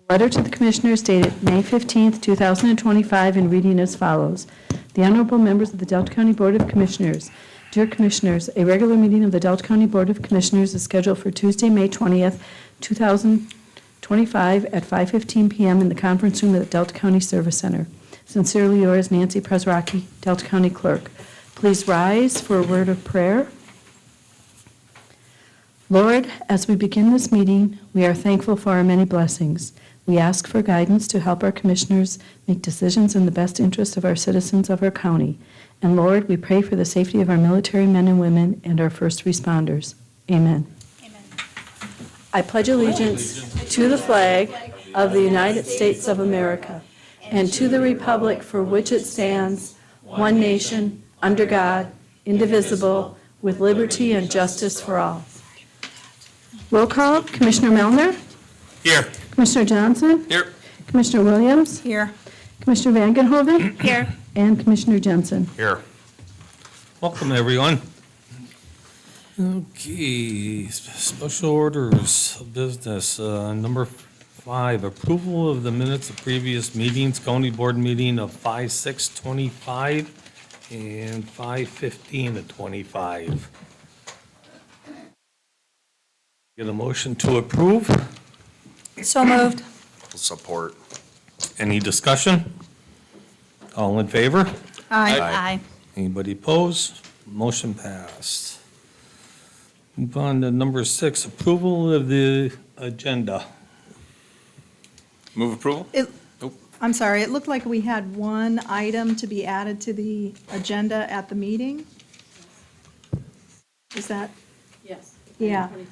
Letter to the Commissioners dated May 15th, 2025, and reading as follows. The Honorable Members of the Delta County Board of Commissioners. Dear Commissioners, a regular meeting of the Delta County Board of Commissioners is scheduled for Tuesday, May 20th, 2025 at 5:15 p.m. in the conference room at the Delta County Service Center. Sincerely yours, Nancy Presrocki, Delta County Clerk. Please rise for a word of prayer. Lord, as we begin this meeting, we are thankful for our many blessings. We ask for guidance to help our commissioners make decisions in the best interest of our citizens of our county. And Lord, we pray for the safety of our military men and women and our first responders. Amen. Amen. I pledge allegiance to the flag of the United States of America and to the republic for which it stands, one nation, under God, indivisible, with liberty and justice for all. Roll call, Commissioner Melner, Here. Commissioner Johnson, Here. Commissioner Williams, Here. Commissioner Vangenhoven, Here. and Commissioner Jensen. Here. Welcome, everyone. Okay, special orders of business. Number 5, approval of the minutes of previous meetings, county board meeting of 5/6/25 and 5/15/25. Get a motion to approve? So moved. Support. Any discussion? All in favor? Aye. Anybody opposed? Motion passed. Move on to number 6, approval of the agenda. Move approval? I'm sorry, it looked like we had one item to be added to the agenda at the meeting. Is that? Yes. Yeah. I missed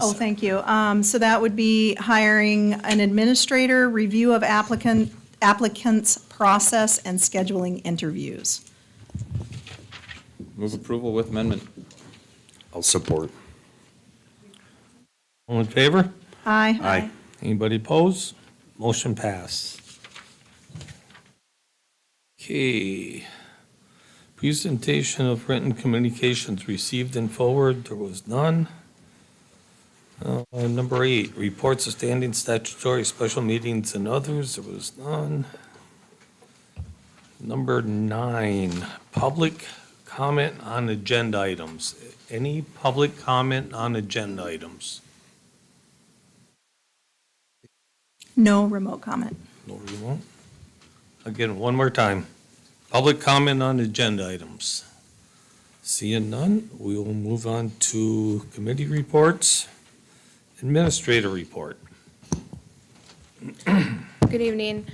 Oh, that. thank you. So that would be hiring an administrator, review of applicants' process, and scheduling interviews. Move approval with amendment. I'll support. All in favor? Aye. Aye. Anybody opposed? Motion passed. Okay. Presentation of written communications received and forwarded, there was none. Number 8, reports of standing statutory special meetings and others, there was none. Number 9, public comment on agenda items. Any public comment on agenda items? No remote comment. No, we won't. Again, one more time. Public comment on agenda items. Seeing none, we will move on to committee reports. Administrator report. Good evening.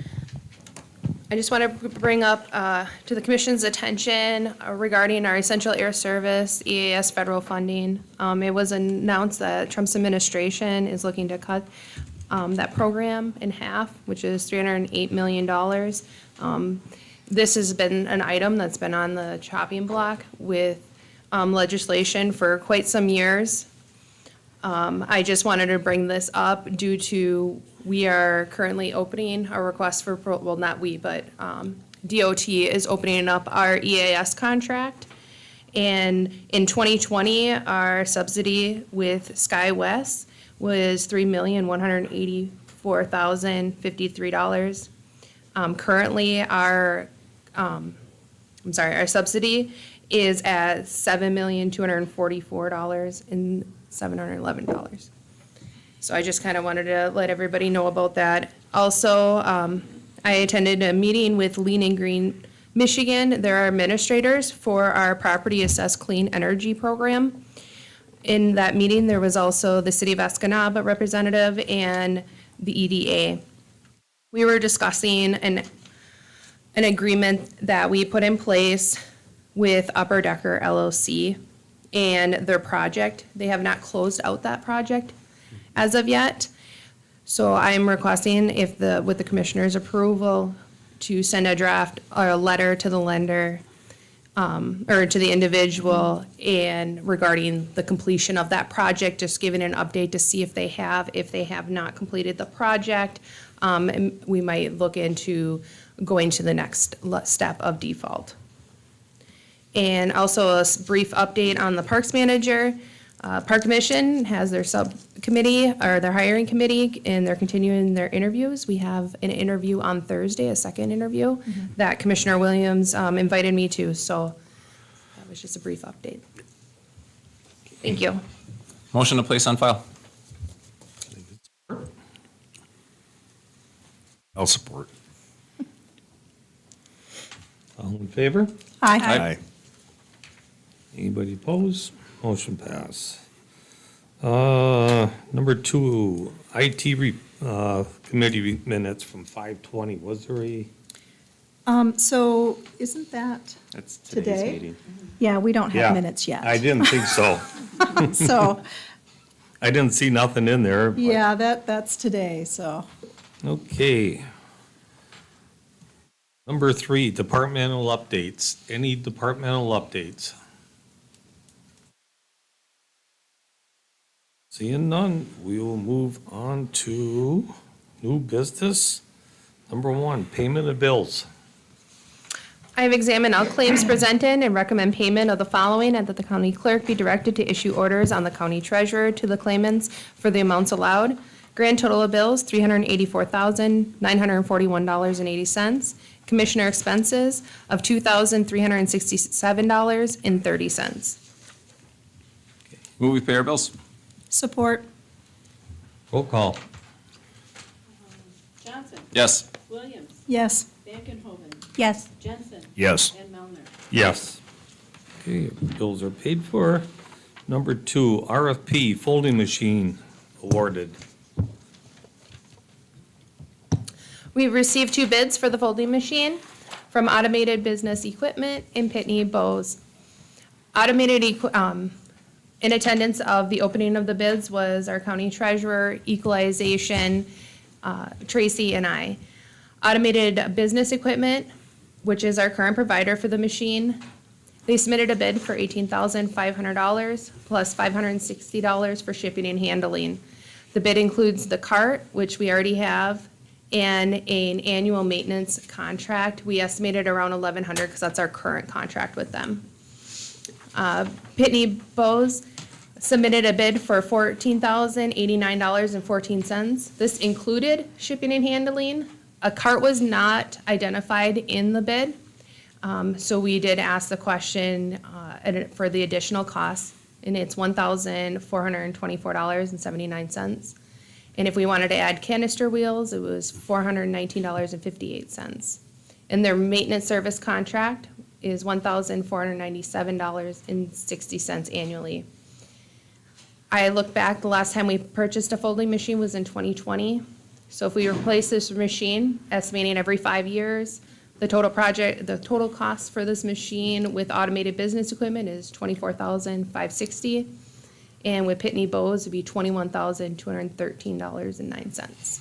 I just want to bring up to the Commission's attention regarding our Essential Air Service EAS federal funding. It was announced that Trump's administration is looking to cut that program in half, which is $308 million. This has been an item that's been on the chopping block with legislation for quite some years. I just wanted to bring this up due to we are currently opening a request for, well, not we, but DOT is opening up our EAS contract. And in 2020, our subsidy with SkyWest was $3,184,053. Currently, our subsidy is at $7,244,711. So I just kind of wanted to let everybody know about that. Also, I attended a meeting with Lean and Green Michigan. They're our administrators for our Property Assessed Clean Energy Program. In that meeting, there was also the City of Escanaba representative and the EDA. We were discussing an agreement that we put in place with Upper Decker LLC and their project. They have not closed out that project as of yet. So I'm requesting with the commissioner's approval to send a draft or a letter to the lender or to the individual and regarding the completion of that project, just giving an update to see if they have not completed the project. And we might look into going to the next step of default. And also a brief update on the Parks Manager. Park Commission has their committee, or their hiring committee, and they're continuing their interviews. We have an interview on Thursday, a second interview, that Commissioner Williams invited me to, so that was just a brief update. Thank you. Motion to place on file. I'll support. All in favor? Aye. Anybody opposed? Motion pass. Number 2, committee minutes from 5:20. Was there a, So isn't that, That's Today? today's meeting. yeah, we don't Yeah, have minutes yet. I didn't think so. So, I didn't see nothing in there. but- yeah, that's today, so. Okay. Number 3, departmental updates. Any departmental updates? Seeing none, we will move on to new business. Number 1, payment of bills. I have examined all claims presented and recommend payment of the following, and that the county clerk be directed to issue orders on the county treasurer to the claimants for the amounts allowed. Grand total of bills, $384,941.80. Commissioner expenses of $2,367.30. Move we pay our bills. Support. Roll call. Johnson. Yes. Williams. Yes. Vankenhoven. Yes. Jensen. Yes. And Melner. Yes. Okay, bills are paid for. Number 2, RFP folding machine awarded. We received 2 bids for the folding machine from Automated Business Equipment and Pitney Bowes. In attendance of the opening of the bids was our county treasurer, equalization, Tracy and I. Automated Business Equipment, which is our current provider for the machine, they submitted a bid for $18,500 plus $560 for shipping and handling. The bid includes the cart, which we already have, and an annual maintenance contract. We estimated around $1,100 because that's our current contract with them. Pitney Bowes submitted a bid for $14,089.14. This included shipping and handling. A cart was not identified in the bid, so we did ask the question for the additional costs, and it's $1,424.79. And if we wanted to add canister wheels, it was $419.58. And their maintenance service contract is $1,497.60 annually. I look back, the last time we purchased a folding machine was in 2020. So if we replace this machine, estimating every 5 years, the total cost for this machine with automated business equipment is $24,560. And with Pitney Bowes, it'd be $21,213.09.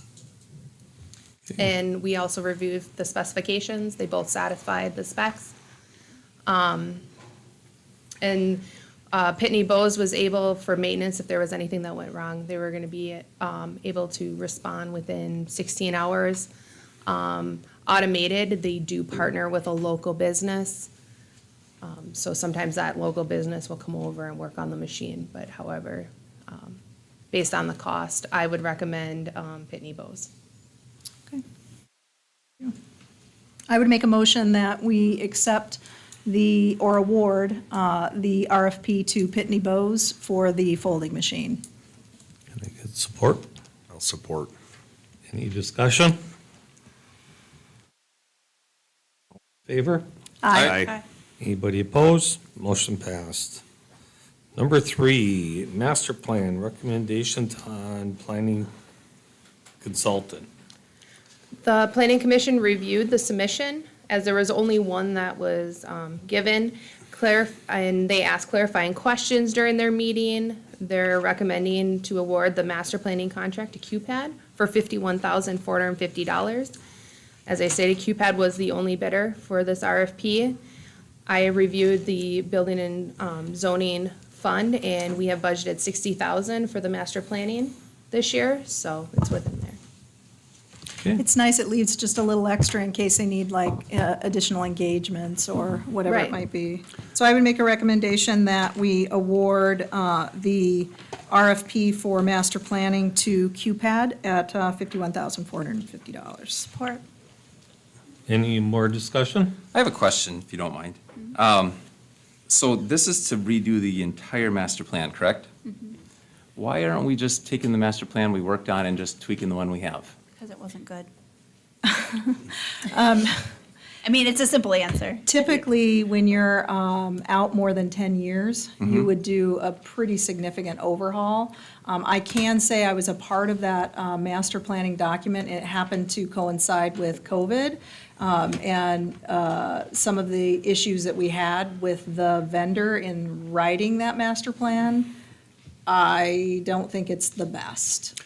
And we also reviewed the specifications. They both satisfied the specs. And Pitney Bowes was able, for maintenance, if there was anything that went wrong, they were gonna be able to respond within 16 hours. Automated, they do partner with a local business. So sometimes that local business will come over and work on the machine, but however, based on the cost, I would recommend Pitney Bowes. I would make a motion that we accept or award the RFP to Pitney Bowes for the folding machine. Can I get support? I'll support. Any discussion? Favor? Aye. Anybody opposed? Motion passed. Number 3, master plan, recommendations on planning consultant. The planning commission reviewed the submission, as there was only one that was given, and they asked clarifying questions during their meeting. They're recommending to award the master planning contract to QPAD for $51,450. As I stated, QPAD was the only bidder for this RFP. I reviewed the building and zoning fund, and we have budgeted $60,000 for the master planning this year, so it's within there. Okay, It's nice, it leaves just a little extra in case they need like additional engagements or whatever Right. it might be. So I would make a recommendation that we award the RFP for master planning to QPAD at $51,450. Support. Any more discussion? I have a question, if you don't mind. So this is to redo the entire master plan, correct? Why aren't we just taking the master plan we worked on and just tweaking the one we have? Because it wasn't good. I mean, it's a simple answer. Typically, when you're out more than 10 years, you would do a pretty significant overhaul. I can say I was a part of that master planning document. It happened to coincide with COVID. And some of the issues that we had with the vendor in writing that master plan, I don't think it's the best.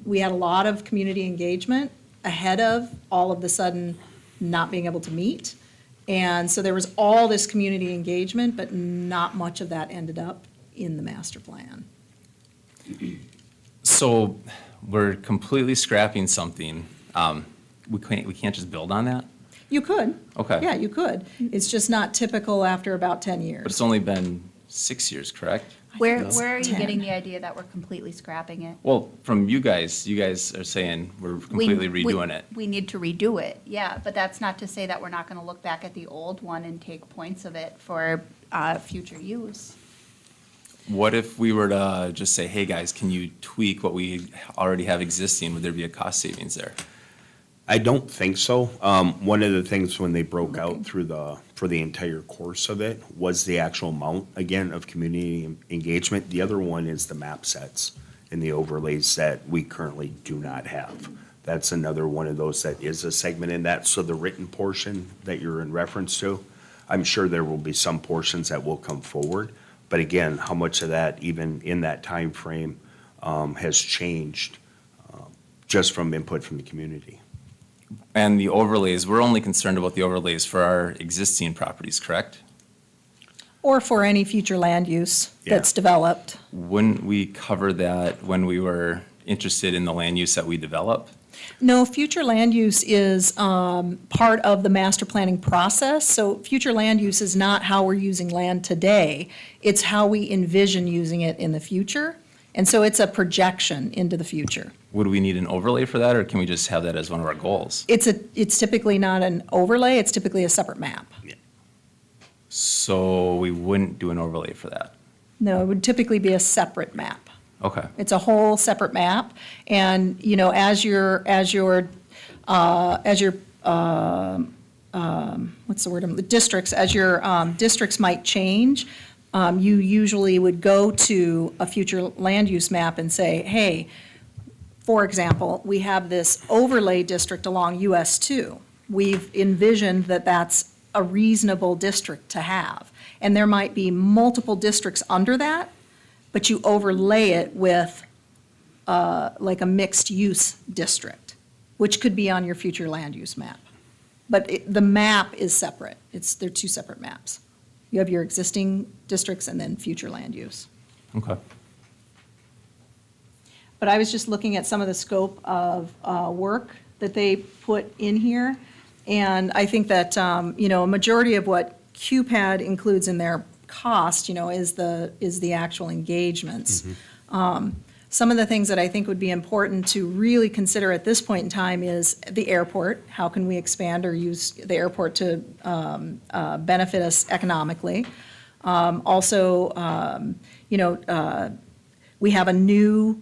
We had a lot of community engagement ahead of all of the sudden not being able to meet. And so there was all this community engagement, but not much of that ended up in the master plan. So we're completely scrapping something. We can't just build on that? You could. Okay. Yeah, you could. It's just not typical after about 10 But years. it's only been 6 years, correct? Where it's are you 10. getting the idea that we're completely scrapping it? Well, from you guys are saying we're completely redoing it. We need to redo it, yeah, but that's not to say that we're not gonna look back at the old one and take points of it for, future use. What if we were to just say, hey, guys, can you tweak what we already have existing? Would there be a cost savings there? I don't think so. One of the things when they broke out for the entire course of it was the actual amount, again, of community engagement. The other one is the map sets and the overlays that we currently do not have. That's another one of those that is a segment in that. So the written portion that you're in reference to, I'm sure there will be some portions that will come forward. But again, how much of that, even in that timeframe, has changed just from input from the community? And the overlays, we're only concerned about the overlays for our existing properties, correct? Or for any future land use Yeah. that's developed. Wouldn't we cover that when we were interested in the land use that we develop? No, future land use is part of the master planning process. So future land use is not how we're using land today. It's how we envision using it in the future. And so it's a projection into the future. Would we need an overlay for that, or can we just have that as one of our goals? It's typically not an overlay, it's typically a separate map. So we wouldn't do an overlay for that? No, it would typically be a separate map. Okay. It's a whole separate map. And, you know, as your what's the word, districts, as your districts might change, you usually would go to a future land use map and say, hey, for example, we have this overlay district along US 2. We've envisioned that that's a reasonable district to have. And there might be multiple districts under that, but you overlay it with like a mixed-use district, which could be on your future land use map. But the map is separate. They're two separate maps. You have your existing districts and then future land use. Okay. But I was just looking at some of the scope of work that they put in here, and I think that, you know, a majority of what QPAD includes in their cost, you know, is the actual engagements. Some of the things that I think would be important to really consider at this point in time is the airport. How can we expand or use the airport to benefit us economically? Also, you know, we have a new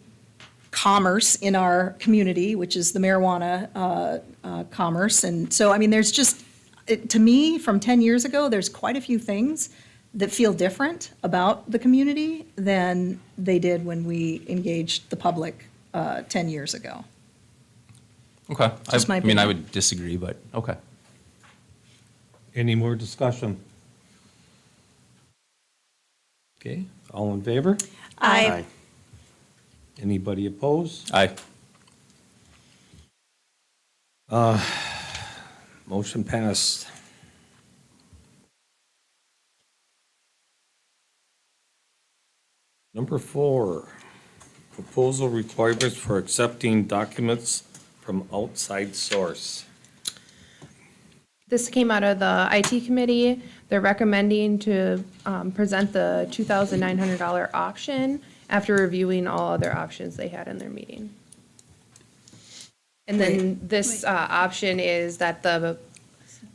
commerce in our community, which is the marijuana commerce. And so, I mean, there's just, to me, from 10 years ago, there's quite a few things that feel different about the community than they did when we engaged the public 10 years ago. Okay. Just my I mean, I opinion. would disagree, but okay. Any more discussion? Okay, all in favor? Aye. Anybody opposed? Aye. Motion passed. Number 4, proposal requirements for accepting documents from outside source. This came out of the IT committee. They're recommending to present the $2,900 auction after reviewing all other options they had in their meeting. And then this option is that the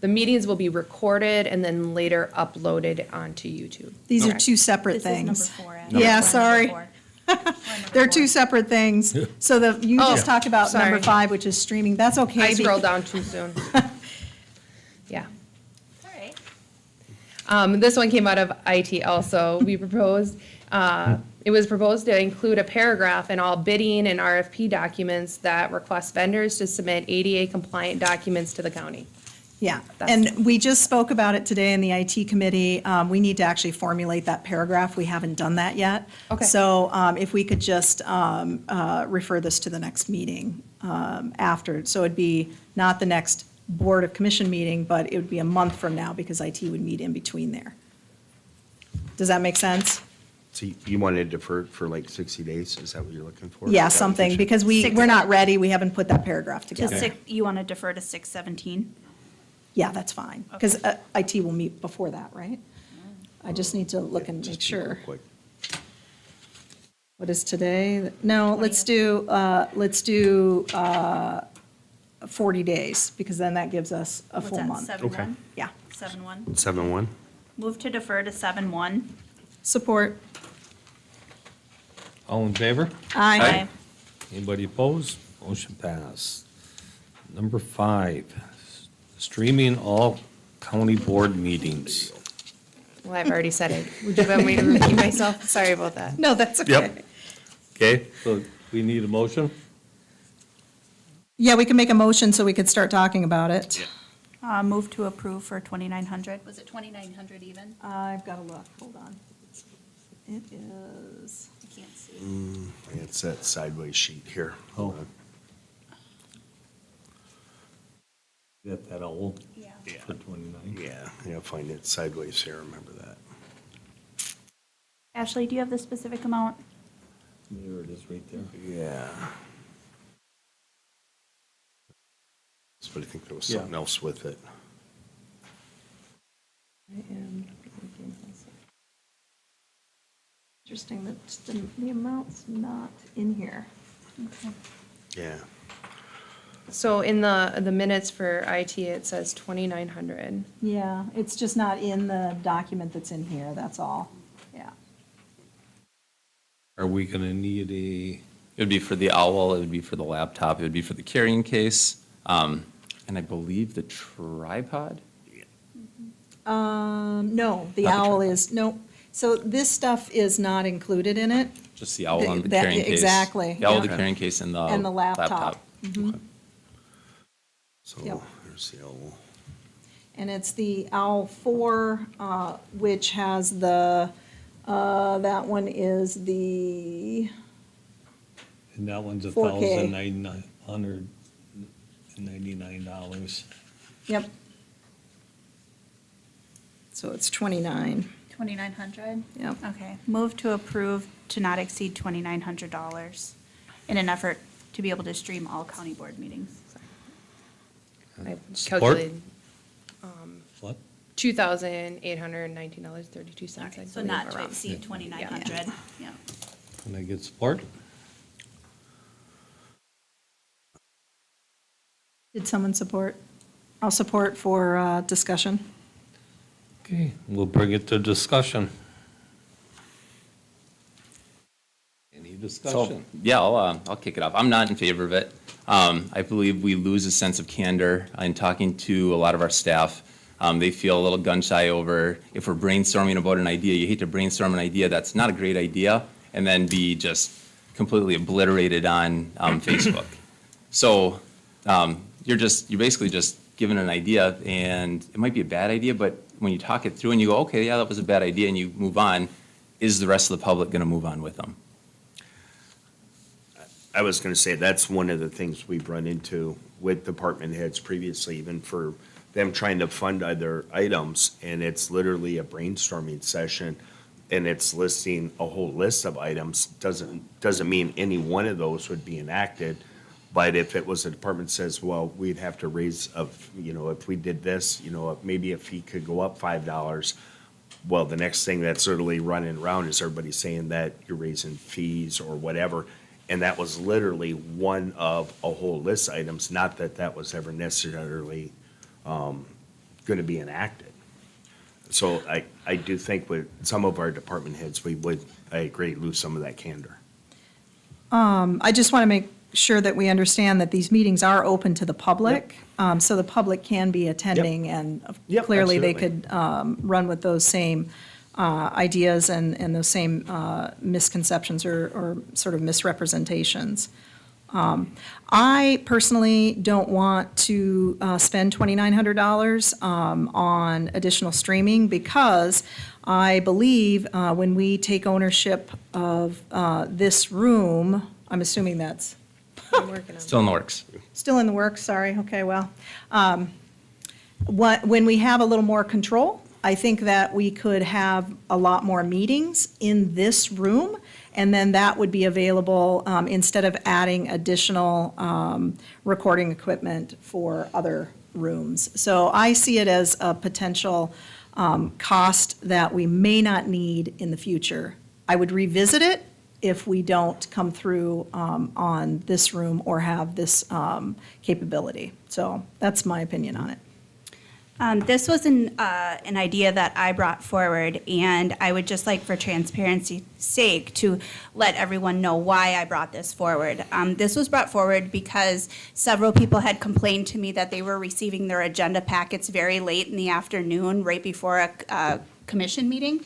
meetings will be recorded and then later uploaded onto YouTube. These are Correct. two separate This is number things. 4. Yeah, We're on sorry. number 4. We're on number They're 4. two separate things. So you Oh, just talked about number sorry. 5, which is streaming. That's okay. I scrolled down too soon. Yeah. All right. This one came out of IT also. We proposed, it was proposed to include a paragraph in all bidding and RFP documents that request vendors to submit ADA compliant documents to the county. Yeah, That's- and we just spoke about it today in the IT committee. We need to actually formulate that paragraph. We haven't done that yet. Okay. So if we could just refer this to the next meeting after. So it'd be not the next Board of Commission meeting, but it would be a month from now because IT would meet in between there. Does that make sense? So you want to defer it for like 60 days? Is that what you're looking for? Yeah, Is that what something, you're- because we're not ready. We haven't put that paragraph To together. you want to defer to 6/17? Yeah, that's fine, because IT will meet before that, right? I just need to look and make Just be real sure. quick. What is today? No, let's do 40 days, because then that gives us a What's full that, month. 7/1? Yeah. 7/1. 7-1? Move to defer to 7/1. Support. All in favor? Aye. Anybody opposed? Motion passed. Number 5, streaming all county board meetings. Well, I've already said it. Would you want me to repeat myself? Sorry about that. No, that's okay. Yep. Okay, so we need a motion? Yeah, we can make a motion so we could start talking about it. Move to approve for 2,900. Was it 2,900 even? I've got to look, hold on. It is, I can't see. It's that sideways sheet here. Hold Oh. on. Get that old? Yeah. For 29. Yeah, find it sideways here, remember that. Ashley, do you have the specific amount? There it is right there. Yeah. But I think there was Yeah. something else with it. I am, interesting that the amount's not in here. Yeah. So in the minutes for IT, it says 2,900. Yeah, it's just not in the document that's in here, that's all. Yeah. Are we gonna need a, It would be for the owl, it would be for the laptop, it would be for the carrying case, and I believe the tripod? No, the Not the owl tripod. is, no. So this stuff is not included in it. Just the owl on the That- carrying case. exactly, The owl, the yeah. carrying case, and the And the laptop. So Yep. here's the owl. And it's the OWL 4, which has the, that one is the, and that one's 4K. $1,999. yep. So it's 29, 2,900? yep. Okay. Move to approve to not exceed $2,900 in an effort to be able to stream all county board meetings. I Support? calculated What? $2,819.32. I So believe, not to around. exceed 2,900. Yeah. Can I get support? Did someone support? I'll support for discussion. Okay, we'll bring it to discussion. Any So, discussion? yeah, I'll kick it off. I'm not in favor of it. I believe we lose a sense of candor in talking to a lot of our staff. They feel a little gun shy over, if we're brainstorming about an idea, you hate to brainstorm an idea that's not a great idea, and then be just completely obliterated on Facebook. So, you're basically just given an idea, and it might be a bad idea, but when you talk it through and you go, okay, yeah, that was a bad idea, and you move on, is the rest of the public gonna move on with them? I was gonna say, that's one of the things we've run into with department heads previously, even for them trying to fund other items, and it's literally a brainstorming session, and it's listing a whole list of items, doesn't mean any one of those would be enacted, but if it was a department says, well, we'd have to raise if we did this, maybe a fee could go up $5, well, the next thing that's literally running around is everybody saying that you're raising fees or whatever. And that was literally one of a whole list of items, not that that was ever necessarily going to be enacted. So I do think with some of our department heads, we would, I agree, lose some of that candor. I just want to make sure that we understand that these meetings are open to the public, so the public can be attending, and Yep, clearly they absolutely. could run with those same ideas and those same misconceptions or sort of misrepresentations. I personally don't want to spend $2,900 on additional streaming because I believe when we take ownership of this room, I'm assuming that's I'm working on it. Still in the works. still in the works, sorry, okay, well. When we have a little more control, I think that we could have a lot more meetings in this room, and then that would be available instead of adding additional recording equipment for other rooms. So I see it as a potential cost that we may not need in the future. I would revisit it if we don't come through on this room or have this capability. So that's my opinion on it. This was an idea that I brought forward, and I would just like, for transparency's sake, to let everyone know why I brought this forward. This was brought forward because several people had complained to me that they were receiving their agenda packets very late in the afternoon, right before a commission meeting.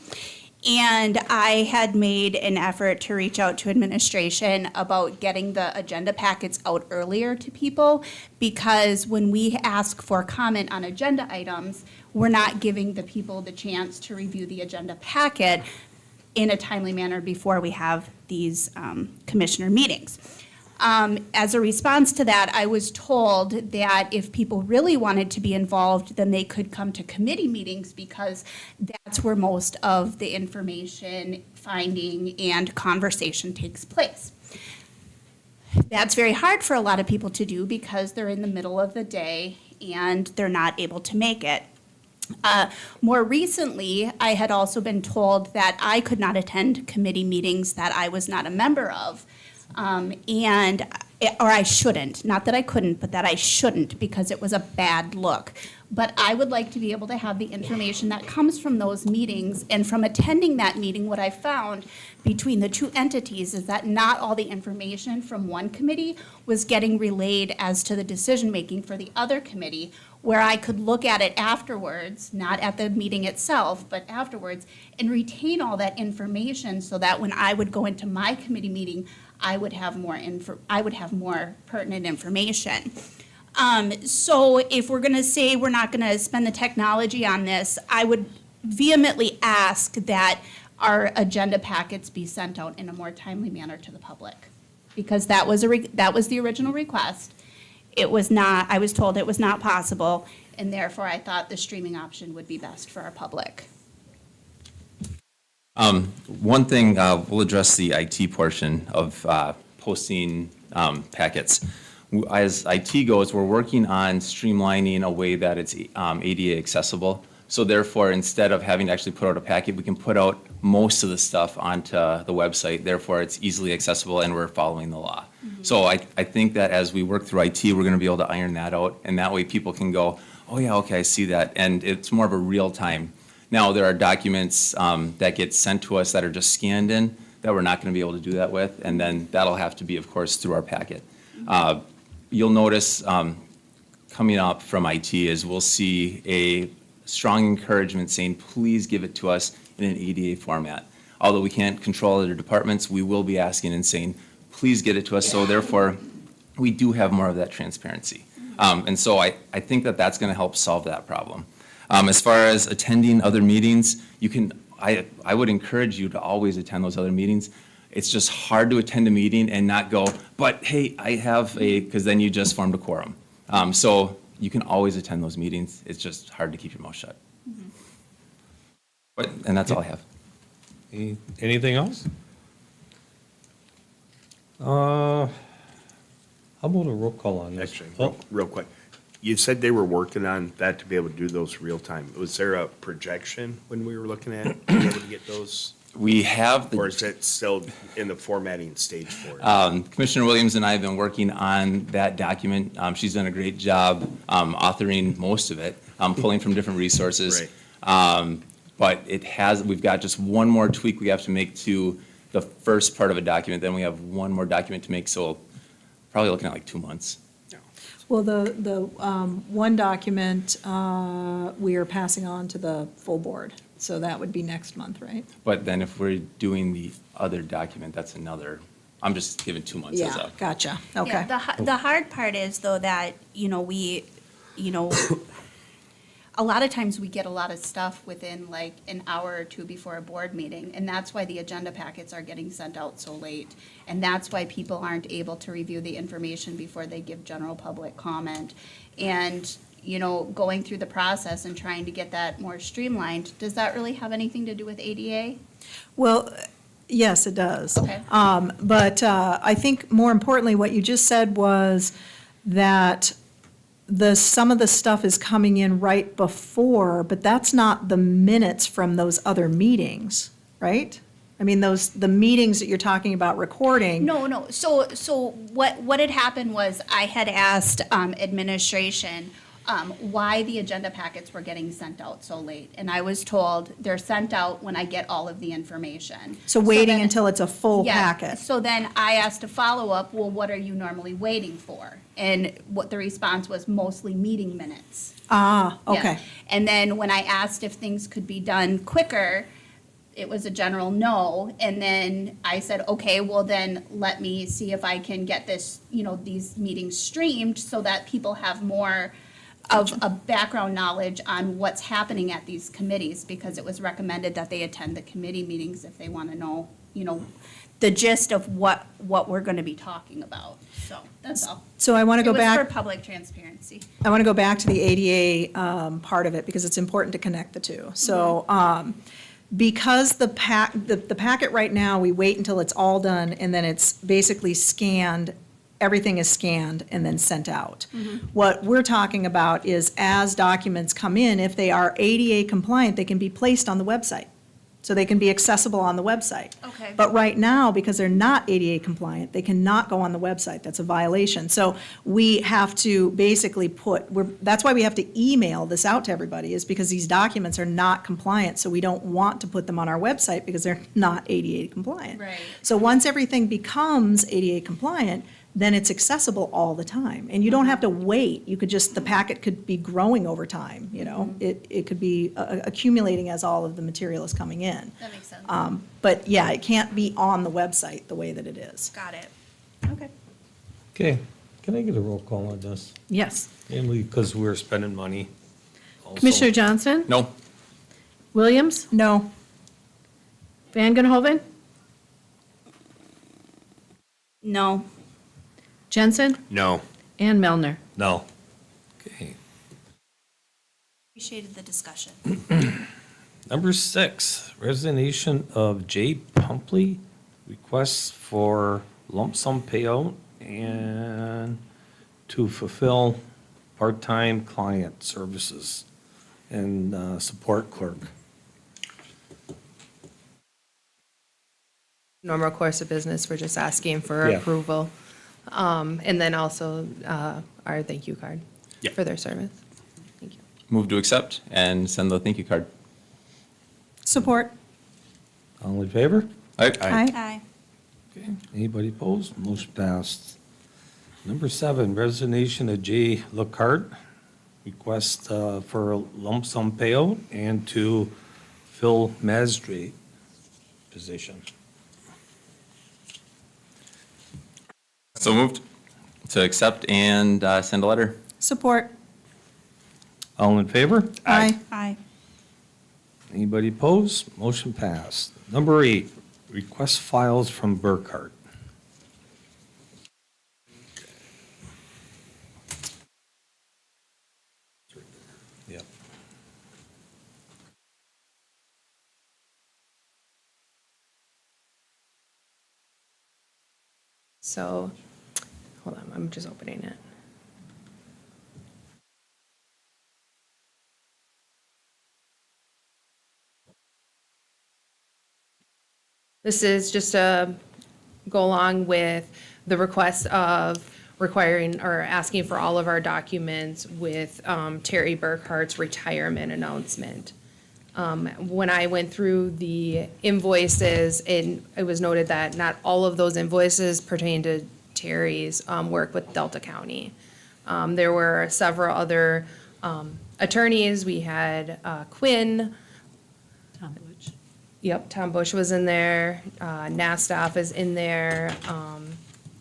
And I had made an effort to reach out to administration about getting the agenda packets out earlier to people, because when we ask for comment on agenda items, we're not giving the people the chance to review the agenda packet in a timely manner before we have these commissioner meetings. As a response to that, I was told that if people really wanted to be involved, then they could come to committee meetings, because that's where most of the information, finding, and conversation takes place. That's very hard for a lot of people to do because they're in the middle of the day and they're not able to make it. More recently, I had also been told that I could not attend committee meetings that I was not a member of. Or I shouldn't, not that I couldn't, but that I shouldn't, because it was a bad look. But I would like to be able to have the information that comes from those meetings, and from attending that meeting, what I found between the two entities is that not all the information from one committee was getting relayed as to the decision-making for the other committee, where I could look at it afterwards, not at the meeting itself, but afterwards, and retain all that information so that when I would go into my committee meeting, I would have more pertinent information. So if we're gonna say we're not gonna spend the technology on this, I would vehemently ask that our agenda packets be sent out in a more timely manner to the public. Because that was the original request. It was not, I was told it was not possible, and therefore I thought the streaming option would be best for our public. One thing, we'll address the IT portion of posting packets. As IT goes, we're working on streamlining a way that it's ADA accessible. So therefore, instead of having to actually put out a packet, we can put out most of the stuff onto the website. Therefore, it's easily accessible and we're following the law. So I think that as we work through IT, we're going to be able to iron that out. And that way people can go, oh yeah, okay, I see that. And it's more of a real time. Now, there are documents that get sent to us that are just scanned in that we're not going to be able to do that with. And then that'll have to be, of course, through our packet. You'll notice coming up from IT is we'll see a strong encouragement saying, please give it to us in an ADA format. Although we can't control other departments, we will be asking and saying, please get it to us. So therefore, we do have more of that transparency. And so I think that that's going to help solve that problem. As far as attending other meetings, I would encourage you to always attend those other meetings. It's just hard to attend a meeting and not go, but hey, because then you just formed a quorum. So you can always attend those meetings. It's just hard to keep your mouth shut. And that's all I have. Anything else? How about a roll call on this? Actually, Oh, real quick. You said they were working on that to be able to do those real time. Was there a projection when we were looking at being able to get those? We have Or the, is it still in the formatting stage for it? Commissioner Williams and I have been working on that document. She's done a great job authoring most of it, pulling from different resources. Right. But we've got just one more tweak we have to make to the first part of a document, then we have one more document to make, so probably looking at like 2 months. Well, the one document, we are passing on to the full board, so that would be next month, right? But then if we're doing the other document, that's another, I'm just giving 2 months as Yeah, a. gotcha, Yeah, okay. the hard part is though that, we, a lot of times we get a lot of stuff within like an hour or two before a board meeting. And that's why the agenda packets are getting sent out so late. And that's why people aren't able to review the information before they give general public comment. And, going through the process and trying to get that more streamlined, does that really have anything to do with ADA? Well, yes, it does. Okay. But I think more importantly, what you just said was that some of the stuff is coming in right before, but that's not the minutes from those other meetings, right? I mean, the meetings that you're talking about recording. No. So what had happened was I had asked administration why the agenda packets were getting sent out so late. And I was told they're sent out when I get all of the information. So waiting then- until it's a full Yeah. packet. So then I asked a follow-up, well, what are you normally waiting for? And what the response was mostly meeting minutes. Ah, Yeah. okay. And then when I asked if things could be done quicker, it was a general no. And then I said, okay, well then let me see if I can get this, these meetings streamed so that people have more of a background knowledge on what's happening at these committees, because it was recommended that they attend the committee meetings if they want to know, the gist of what we're going to be talking about. So that's all. So I want to go It was back. for public transparency. I want to go back to the ADA part of it because it's important to connect the two. So because the packet right now, we wait until it's all done and then it's basically scanned, everything is scanned and then sent out. What we're talking about is as documents come in, if they are ADA compliant, they can be placed on the website. So they can be accessible on the website. Okay. But right now, because they're not ADA compliant, they cannot go on the website. That's a violation. So we have to basically that's why we have to email this out to everybody, is because these documents are not compliant. So we don't want to put them on our website because they're not ADA compliant. Right. So once everything becomes ADA compliant, then it's accessible all the time. And you don't have to wait. You could the packet could be growing over time, It could be accumulating as all of the material is coming in. That makes sense. But yeah, it can't be on the website the way that it is. Got it. Okay. Okay, can I get a roll call on this? Yes. Mainly because we're spending money. also. Commissioner Johnson? No, Williams? No, Van Genhoven? No. Jensen? No. And Melner? No. Okay. Appreciated the discussion. Number 6, resignation of Jay Pumpley, requests for lump sum payout and to fulfill part-time client services and support clerk. Normal course of business, we're just asking for Yeah. approval. And then also our thank you card Yeah. for their service. Thank you. move to accept and send the thank you card. support. All in favor? Aye. Aye. Okay. Anybody opposed? Motion passed. Number 7, resignation of Jay Lockhart, request for a lump sum payout and to fill magistrate position. So moved to accept and send a letter. Support. All in favor? Aye. Aye. Anybody opposed? Motion passed. Number 8, request files from Burkhart. Yep. So, hold on, I'm just opening it. This is just to go along with the request of requiring or asking for all of our documents with Terry Burkhart's retirement announcement. When I went through the invoices, and it was noted that not all of those invoices pertain to Terry's work with Delta County. There were several other attorneys. We had Quinn. Tom Butch. Yep, Tom Bush was in there. Nastaff is in there.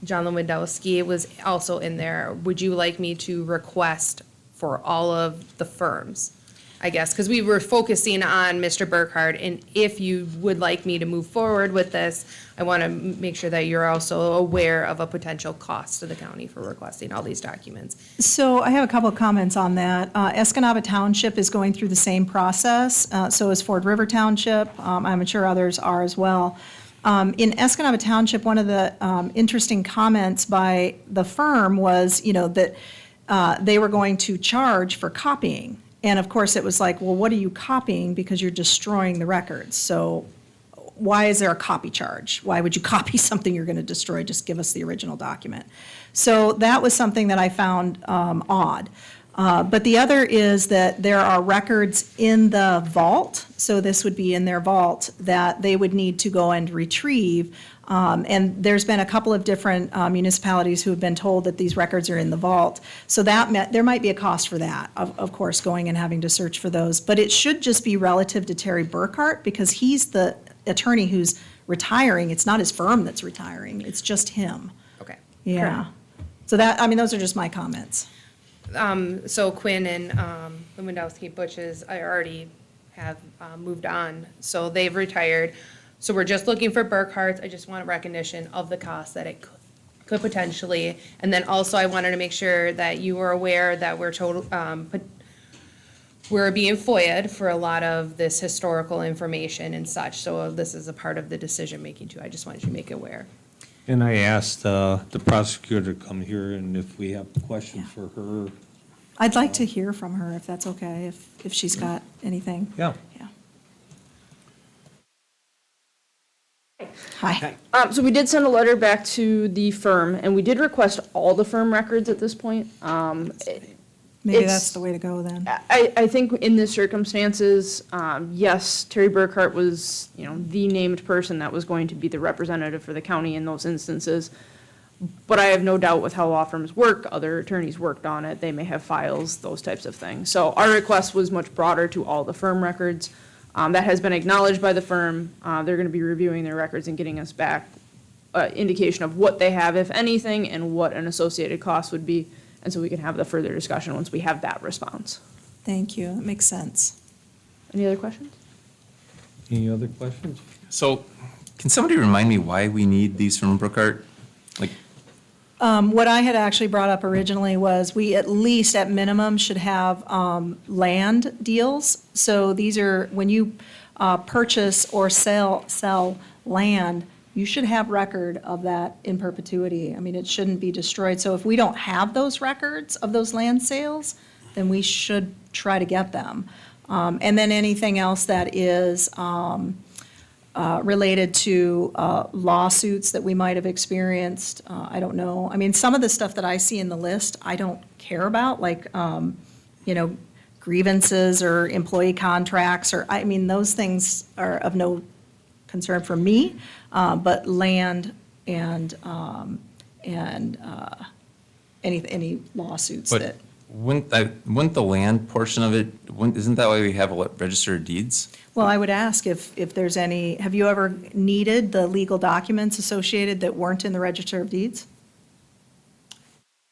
John Lewandowski was also in there. Would you like me to request for all of the firms? I guess, because we were focusing on Mr. Burkhart, and if you would like me to move forward with this, I want to make sure that you're also aware of a potential cost to the county for requesting all these documents. So I have a couple of comments on that. Escanaba Township is going through the same process, so is Ford River Township. I'm sure others are as well. In Escanaba Township, one of the interesting comments by the firm was, that they were going to charge for copying. And of course, it was like, well, what are you copying? Because you're destroying the records. So why is there a copy charge? Why would you copy something you're going to destroy? Just give us the original document. So that was something that I found odd. But the other is that there are records in the vault, so this would be in their vault, that they would need to go and retrieve. And there's been a couple of different municipalities who have been told that these records are in the vault. So there might be a cost for that, of course, going and having to search for those. But it should just be relative to Terry Burkhart, because he's the attorney who's retiring. It's not his firm that's retiring, it's just him. Okay. Yeah. So those are just my comments. So Quinn and Lewandowski Butches, I already have moved on, so they've retired. So we're just looking for Burkhart's. I just want recognition of the cost that it could potentially. And then also I wanted to make sure that you were aware that we're we're being FOIA'd for a lot of this historical information and such. So this is a part of the decision-making too. I just wanted you to make it aware. And I asked the prosecutor to come here, and if we have questions for her. I'd like to hear from her, if that's okay, if she's got anything. Yeah. Yeah. Hi. So we did send a letter back to the firm, and we did request all the firm records at this point. Maybe It's- that's the way to go then. I think in the circumstances, yes, Terry Burkhart was, the named person that was going to be the representative for the county in those instances. But I have no doubt with how law firms work, other attorneys worked on it, they may have files, those types of things. So our request was much broader to all the firm records. That has been acknowledged by the firm. They're going to be reviewing their records and getting us back indication of what they have, if anything, and what an associated cost would be. And so we can have the further discussion once we have that response. Thank you, that makes sense. Any other questions? Any other questions? So can somebody remind me why we need these from Burkhart? Like, What I had actually brought up originally was we at least, at minimum, should have land deals. So these are, when you purchase or sell land, you should have record of that in perpetuity. I mean, it shouldn't be destroyed. So if we don't have those records of those land sales, then we should try to get them. And then anything else that is related to lawsuits that we might have experienced, I don't know. I mean, some of the stuff that I see in the list, I don't care about, like, grievances or employee contracts, or, those things are of no concern for me, but land and any lawsuits but that. wouldn't the land portion of it, isn't that why we have a register of deeds? Well, I would ask if there's any, have you ever needed the legal documents associated that weren't in the Register of Deeds?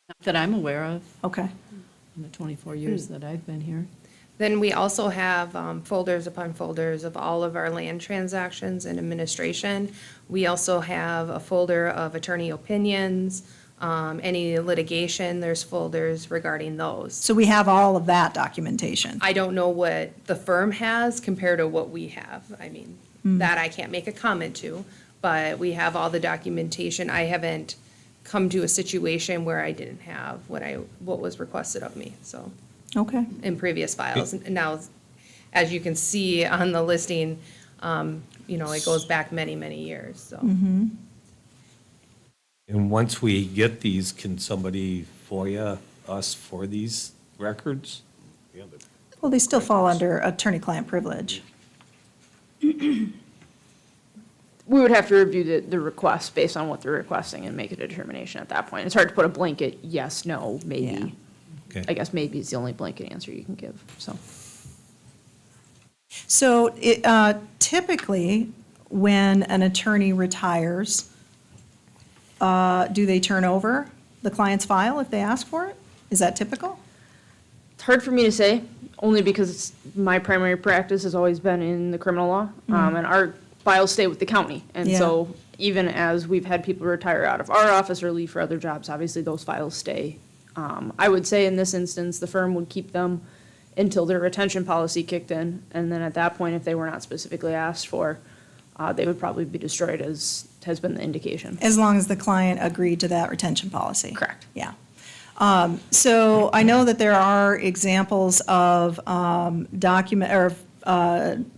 Not that I'm aware of Okay. in the 24 years that I've been here. Then we also have folders upon folders of all of our land transactions and administration. We also have a folder of attorney opinions, any litigation, there's folders regarding those. So we have all of that documentation. I don't know what the firm has compared to what we have. I mean, that I can't make a comment to, but we have all the documentation. I haven't come to a situation where I didn't have what was requested of me, so, Okay. in previous files. And now, as you can see on the listing, It goes back many, many years, so. And once we get these, can somebody FOIA us for these records? Yeah, but Well, they still fall under attorney-client privilege. We would have to review the request based on what they're requesting and make a determination at that point. It's hard to put a blanket yes, no, Yeah. maybe. Okay. I guess maybe is the only blanket answer you can give, so. So typically, when an attorney retires, do they turn over the client's file if they ask for it? Is that typical? It's hard for me to say, only because my primary practice has always been in the criminal law, and our files stay with the county. And Yeah. so even as we've had people retire out of our office or leave for other jobs, obviously those files stay. I would say in this instance, the firm would keep them until their retention policy kicked in, and then at that point, if they were not specifically asked for, they would probably be destroyed, as has been the indication. As long as the client agreed to that retention policy? Correct. Yeah. So I know that there are examples of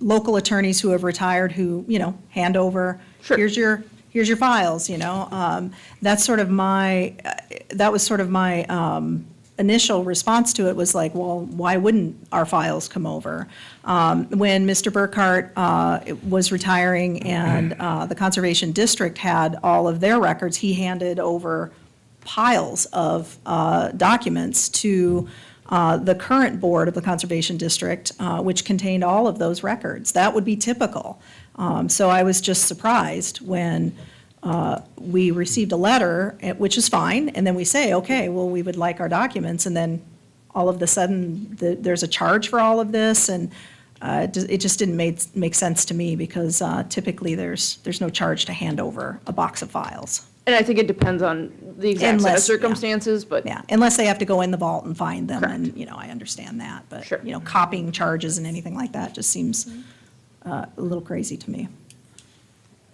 local attorneys who have retired who, hand over, Sure. here's your files, That's sort of that was sort of my initial response to it was like, well, why wouldn't our files come over? When Mr. Burkhart was retiring and the Conservation District had all of their records, he handed over piles of documents to the current board of the Conservation District, which contained all of those records. That would be typical. So I was just surprised when we received a letter, which is fine, and then we say, okay, well, we would like our documents, and then all of a sudden, there's a charge for all of this, and it just didn't make sense to me, because typically, there's no charge to hand over a box of files. And I think it depends on the exact set of Unless- yeah. circumstances, but Yeah, unless they have to go in the vault and find them, and, I understand that, but, Sure. copying charges and anything like that just seems a little crazy to me.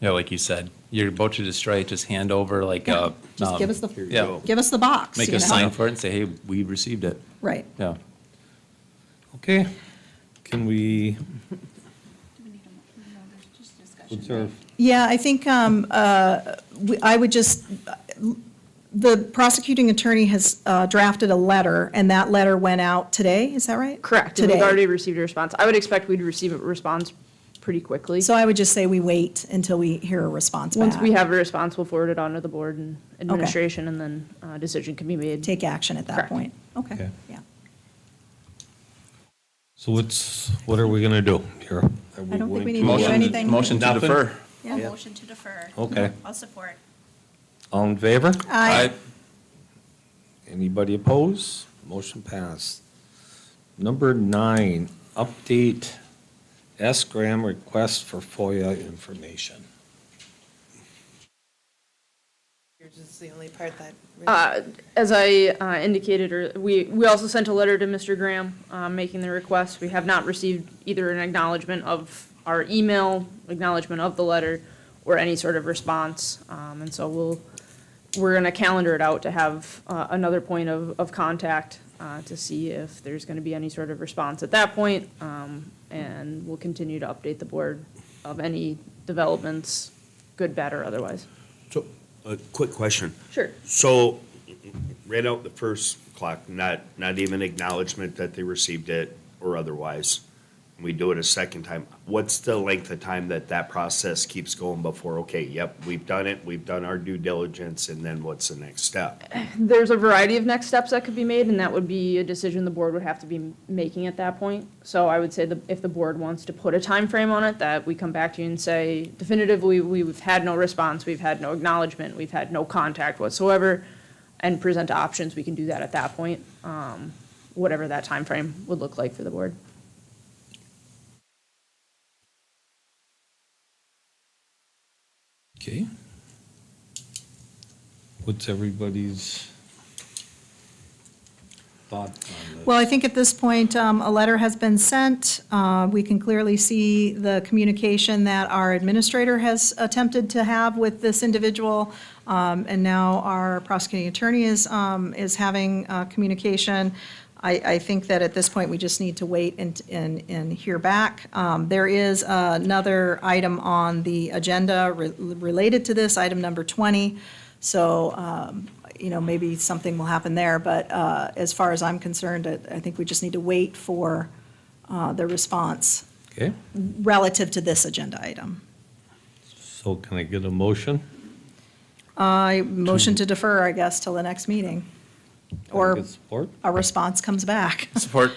Yeah, like you said, you're about to destroy it, just hand over like a. Just give us the, Here you Yeah. go. give us the box, Make you us know? sign for it and say, hey, we received it. Right. Yeah. Okay, can we? What's our, Yeah, I think I would just, the prosecuting attorney has drafted a letter, and that letter went out today, is that right? correct. And Today. we've already received a response. I would expect we'd receive a response pretty quickly. So I would just say we wait until we hear a response back. Once we have a response, we'll forward it on to the board and administration, and then a decision can be made. Take action at that Correct. point. Okay, Okay. yeah. so what are we gonna do here? Are I don't think we going need to, to do Motion, anything. motion to Nothing? defer. Yeah, Yeah. motion to defer. Okay, I'll support. all in favor? Aye. Anybody opposed? Motion passed. Number 9, update S-Gram request for FOIA information. Yours is the only part that. As I indicated, we also sent a letter to Mr. Graham making the request. We have not received either an acknowledgement of our email, acknowledgement of the letter, or any sort of response. And so we're going to calendar it out to have another point of contact to see if there's going to be any sort of response at that point. And we'll continue to update the board of any developments, good, bad, or otherwise. So, a quick question. Sure. So, read out the first clock, not even acknowledgement that they received it or otherwise. We do it a second time. What's the length of time that process keeps going before, okay, yep, we've done it, we've done our due diligence, and then what's the next step? There's a variety of next steps that could be made, and that would be a decision the board would have to be making at that point. So I would say that if the board wants to put a time frame on it, that we come back to you and say definitively, we've had no response, we've had no acknowledgement, we've had no contact whatsoever, and present options, we can do that at that point, whatever that time frame would look like for the board. Okay. What's everybody's thought on this? Well, I think at this point, a letter has been sent. We can clearly see the communication that our administrator has attempted to have with this individual. And now our prosecuting attorney is having communication. I think that at this point, we just need to wait and hear back. There is another item on the agenda related to this, item number 20. So, maybe something will happen there, but as far as I'm concerned, I think we just need to wait for the response Okay, relative to this agenda item. so can I get a motion? I motion to defer, I guess, till the next meeting, Can I or get support? a response comes back. Support.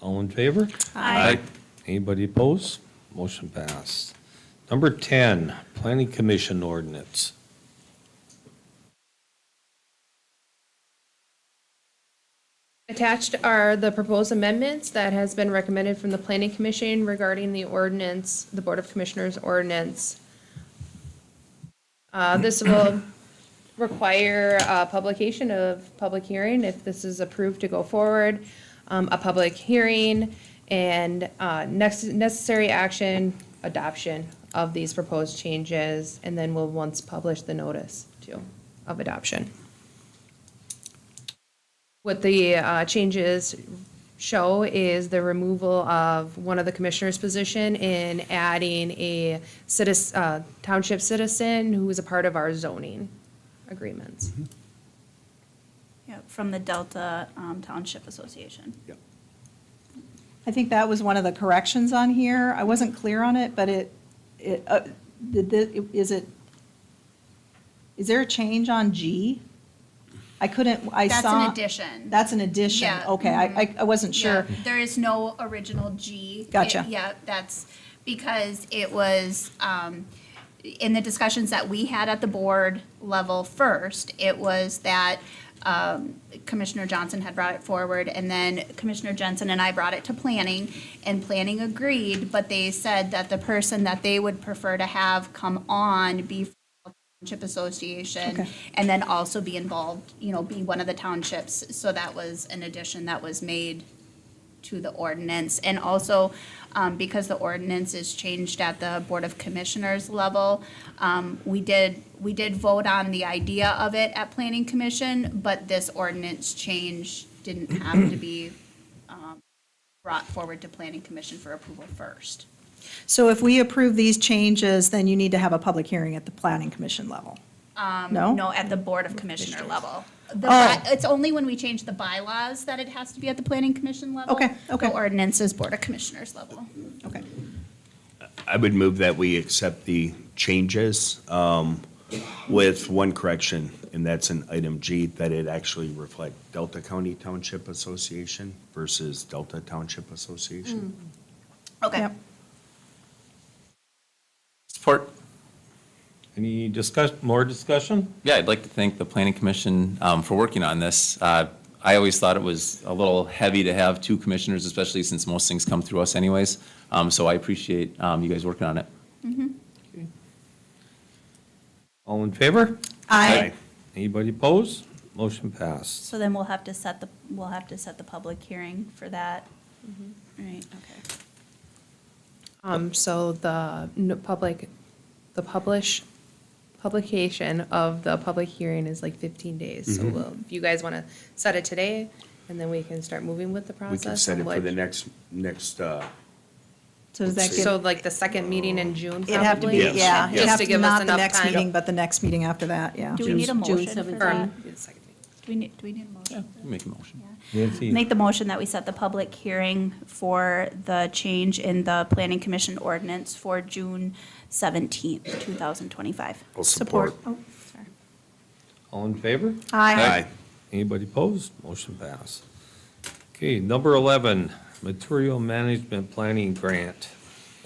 All in favor? Aye. Anybody opposed? Motion passed. Number 10, Planning Commission ordinance. Attached are the proposed amendments that has been recommended from the Planning Commission regarding the ordinance, the Board of Commissioners ordinance. This will require publication of public hearing if this is approved to go forward, a public hearing, and necessary action, adoption of these proposed changes, and then we'll once publish the notice too of adoption. What the changes show is the removal of one of the commissioner's position and adding a township citizen who is a part of our zoning agreements. Yeah, from the Delta Township Association. Yep. I think that was one of the corrections on here. I wasn't clear on it, but is there a change on G? I couldn't, I That's saw. an addition. That's an addition, Yeah. okay, I wasn't sure. Yeah, there is no original G. Gotcha. Yeah, that's because it was, in the discussions that we had at the board level first, it was that Commissioner Johnson had brought it forward, and then Commissioner Jensen and I brought it to planning, and planning agreed, but they said that the person that they would prefer to have come on be from the Township Association, Okay. and then also be involved, be one of the townships. So that was an addition that was made to the ordinance. And also, because the ordinance is changed at the Board of Commissioners level, we did vote on the idea of it at Planning Commission, but this ordinance change didn't have to be brought forward to Planning Commission for approval first. So if we approve these changes, then you need to have a public hearing at the planning commission level? No? No, at the Board of Commissioner level. Oh. It's only when we change the bylaws that it has to be at the Planning Commission level. Okay, okay. The ordinance is Board of Commissioners level. Okay. I would move that we accept the changes with one correction, and that's in item G, that it actually reflect Delta County Township Association versus Delta Township Association. Okay. Yep. Support. Any more discussion? Yeah, I'd like to thank the Planning Commission for working on this. I always thought it was a little heavy to have two commissioners, especially since most things come through us anyways. So I appreciate you guys working on it. All in favor? Aye. Anybody opposed? Motion passed. So then we'll have to set the public hearing for that. Right, okay. So publication of the public hearing is like 15 days. So if you guys want to set it today, and then we can start moving with the We process. can set it and for the what- next, So does that So give, like the second meeting in June, it'd have to be, probably? yeah, it'd Just have to to, give us not the enough next time. meeting, but the next meeting after that, yeah. Do we need a motion for Or, that? the second meeting. Do we need a motion? Make a motion. Nancy? Make the motion that we set the public hearing for the change in the Planning Commission ordinance for June 17th, 2025. I'll support. Oh, sorry. All in favor? Aye. Anybody opposed? Motion passed. Okay, number 11, Material Management Planning Grant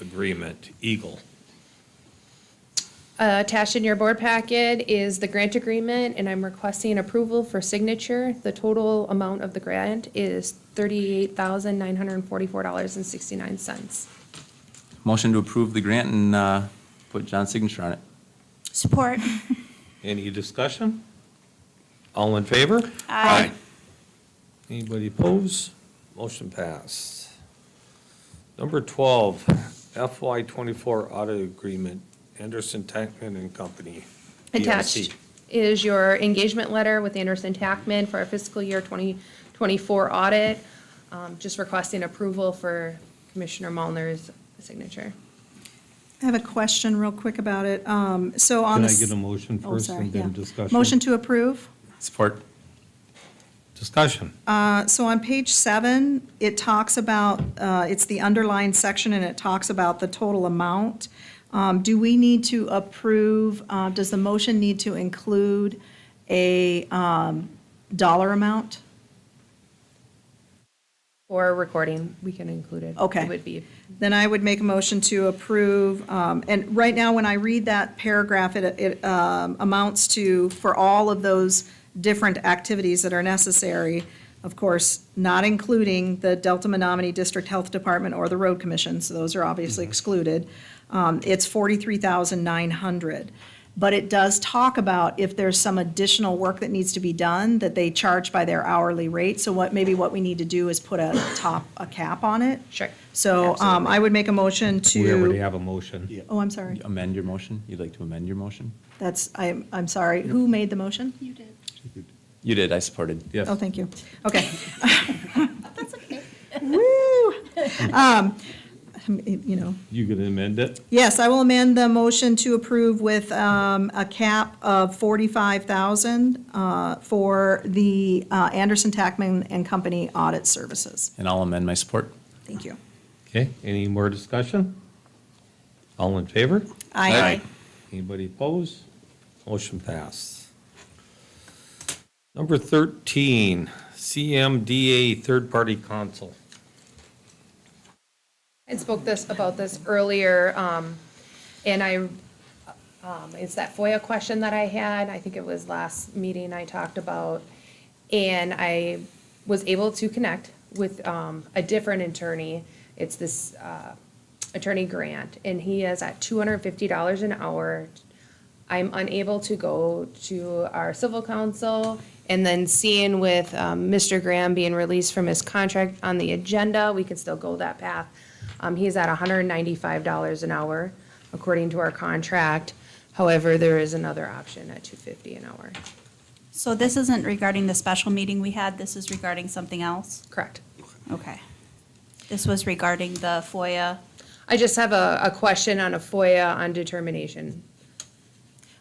Agreement, Eagle. Attached in your board packet is the grant agreement, and I'm requesting approval for signature. The total amount of the grant is $38,944.69. Motion to approve the grant and put John's signature on it. Support. Any discussion? All in favor? Aye. Anybody opposed? Motion passed. Number 12, FY '24 audit agreement, Anderson Tackman and Company. Attached PLC. is your engagement letter with Anderson Tackman for our fiscal year 24 audit. Just requesting approval for Commissioner Mullner's signature. I have a question real quick about it. So on Can the. I get a motion Oh, first sorry, and then yeah. discussion? Motion to approve. Support. Discussion. So on page 7, it talks about, it's the underlined section, and it talks about the total amount. Do we need to approve, does the motion need to include a dollar amount? For recording, we can include it. Okay. It would be, Then I would make a motion to approve, and right now, when I read that paragraph, it amounts to, for all of those different activities that are necessary, of course, not including the Delta Menominee District Health Department or the Road Commission, so those are obviously excluded, it's $43,900. But it does talk about if there's some additional work that needs to be done, that they charge by their hourly rate. So maybe what we need to do is put a cap on it. sure. So I would make a motion We already to, have a motion. oh, I'm sorry. Amend your motion? You'd like to amend your motion? I'm sorry. Who made the motion? You did, I supported. Yes. Oh, thank you. Okay. That's okay. Woo! You know, You gonna amend it? yes, I will amend the motion to approve with a cap of 45,000 for the Anderson Tackman and Company audit services. And I'll amend my support. Thank you. Okay, any more discussion? All in favor? Aye. Anybody opposed? Motion passed. Number 13, CMDA Third Party Counsel. I spoke about this earlier, and it's that FOIA question that I had, I think it was last meeting I talked about, and I was able to connect with a different attorney. It's this Attorney Grant, and he is at $250 an hour. I'm unable to go to our civil counsel, and then seeing with Mr. Graham being released from his contract on the agenda, we can still go that path. He's at $195 an hour, according to our contract. However, there is another option at $250 an hour. So this isn't regarding the special meeting we had, this is regarding something else? Correct. Okay. This was regarding the FOIA. I just have a question on a FOIA on determination.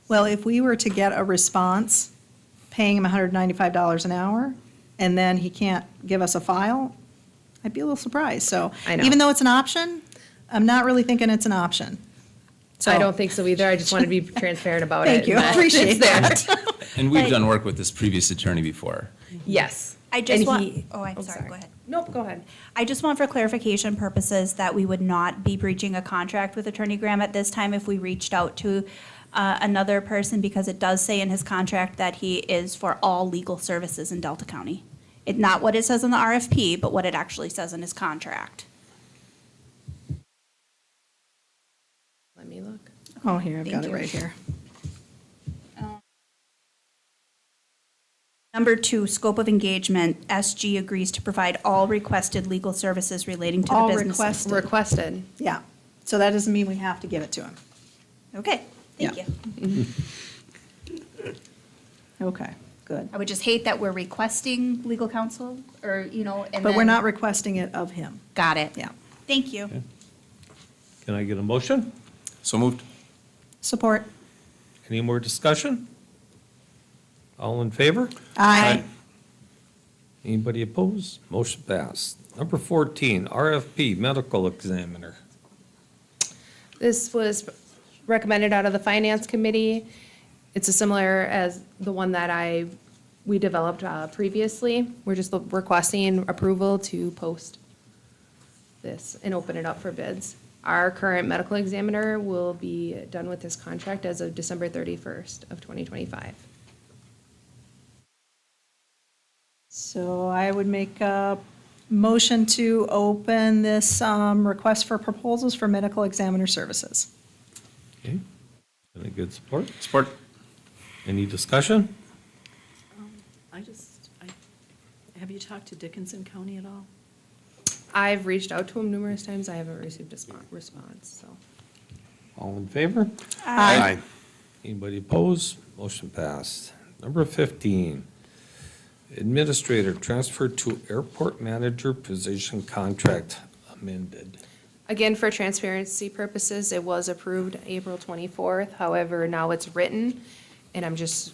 Well, if we were to get a response paying him $195 an hour, and then he can't give us a file, I'd be a little surprised. So I know. even though it's an option, I'm not really thinking it's an option. So I don't think so either. I just want to be transparent about it. Thank you. and that Appreciate it's there. that. And we've done work with this previous attorney before. Yes. I just And want, he- I'm sorry, go ahead. Nope, go ahead. I just want for clarification purposes that we would not be breaching a contract with Attorney Graham at this time if we reached out to another person, because it does say in his contract that he is for all legal services in Delta County. Not what it says in the RFP, but what it actually says in his contract. Let me look. Oh, here, I've got Thank it you. right here. Number 2, scope of engagement, SG agrees to provide all requested legal services relating to the All business. requested. Requested. Yeah. So that doesn't mean we have to give it to him. Okay, thank Yeah. you. Okay, good. I would just hate that we're requesting legal counsel, or, and But we're then- not requesting it of him. Got it. Yeah. Thank you. Can I get a motion? So moved. Support. Any more discussion? All in favor? Aye. Anybody opposed? Motion passed. Number 14, RFP Medical Examiner. This was recommended out of the Finance Committee. It's a similar as the one that we developed previously. We're just requesting approval to post this and open it up for bids. Our current medical examiner will be done with this contract as of December 31st of 2025. So I would make a motion to open this request for proposals for medical examiner services. Okay. Any good support? Support. Any discussion? Have you talked to Dickinson County at all? I've reached out to him numerous times. I haven't received a response, so. All in favor? Aye. Anybody opposed? Motion passed. Number 15, Administrator, transfer to airport manager position contract amended. Again, for transparency purposes, it was approved April 24th. However, now it's written, and I'm just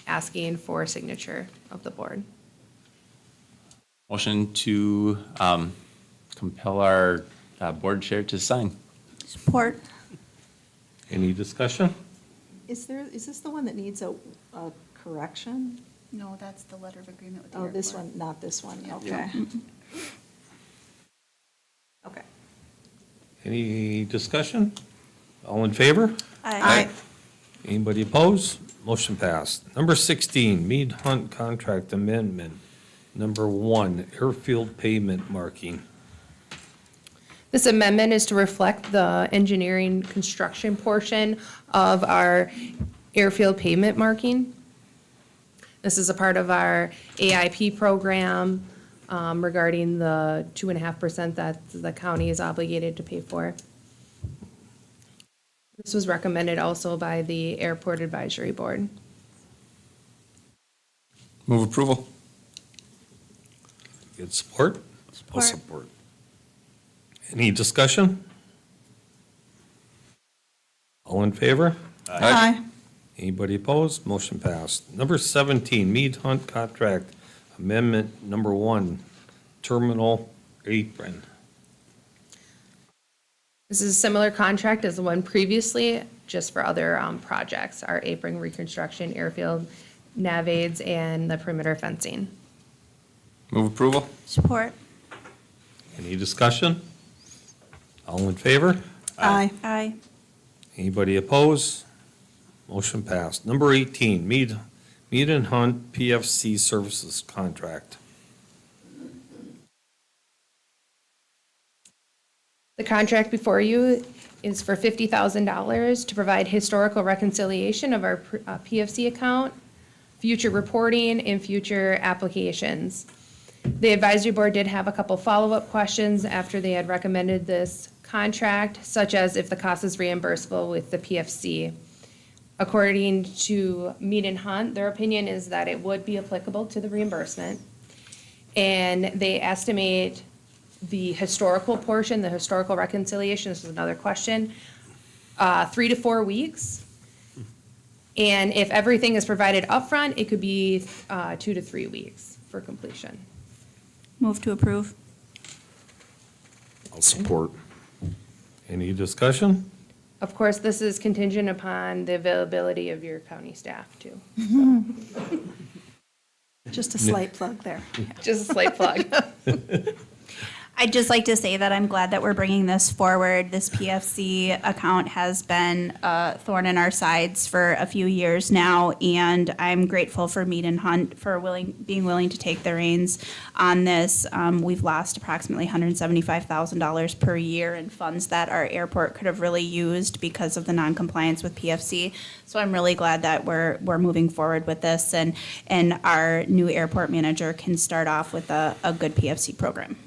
asking for signature of the board. Motion to compel our board chair to sign. Support. Any discussion? Is this the one that needs a correction? No, that's the letter of agreement with the Oh, airport. this one, not this one, okay. Okay. Any discussion? All in favor? Aye. Anybody opposed? Motion passed. Number 16, Mead Hunt Contract Amendment. Number 1, airfield pavement marking. This amendment is to reflect the engineering construction portion of our airfield pavement marking. This is a part of our AIP program regarding the 2.5% that the county is obligated to pay for. This was recommended also by the Airport Advisory Board. Move approval. Get support? I'll support. Any discussion? All in favor? Aye. Anybody opposed? Motion passed. Number 17, Mead Hunt Contract Amendment Number 1, Terminal Apron. This is a similar contract as the one previously, just for other projects, our apron reconstruction, airfield, nav aids, and the perimeter fencing. Move approval. Support. Any discussion? All in favor? Aye. Aye. Anybody opposed? Motion passed. Number 18, Mead and Hunt PFC Services Contract. The contract before you is for $50,000 to provide historical reconciliation of our PFC account, future reporting, and future applications. The advisory board did have a couple follow-up questions after they had recommended this contract, such as if the cost is reimbursable with the PFC. According to Mead and Hunt, their opinion is that it would be applicable to the reimbursement. And they estimate the historical portion, the historical reconciliation, this is another question, 3 to 4 weeks. And if everything is provided upfront, it could be 2 to 3 weeks for completion. Move to approve. I'll support. Any discussion? Of course, this is contingent upon the availability of your county staff too. Just a slight plug there. Just a slight plug. I'd just like to say that I'm glad that we're bringing this forward. This PFC account has been a thorn in our sides for a few years now, and I'm grateful for Mead and Hunt for being willing to take the reins on this. We've lost approximately $175,000 per year in funds that our airport could have really used because of the noncompliance with PFC. So I'm really glad that we're moving forward with this, and our new airport manager can start off with a good PFC program.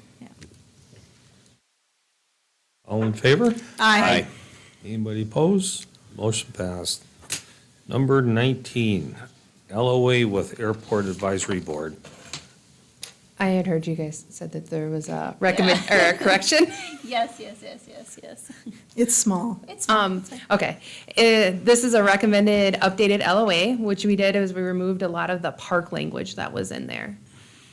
All in favor? Aye. Anybody opposed? Motion passed. Number 19, LOA with Airport Advisory Board. I had heard you guys said that there was a or a correction. Yes. It's small. Okay, this is a recommended updated LOA, which we did is we removed a lot of the park language that was in there.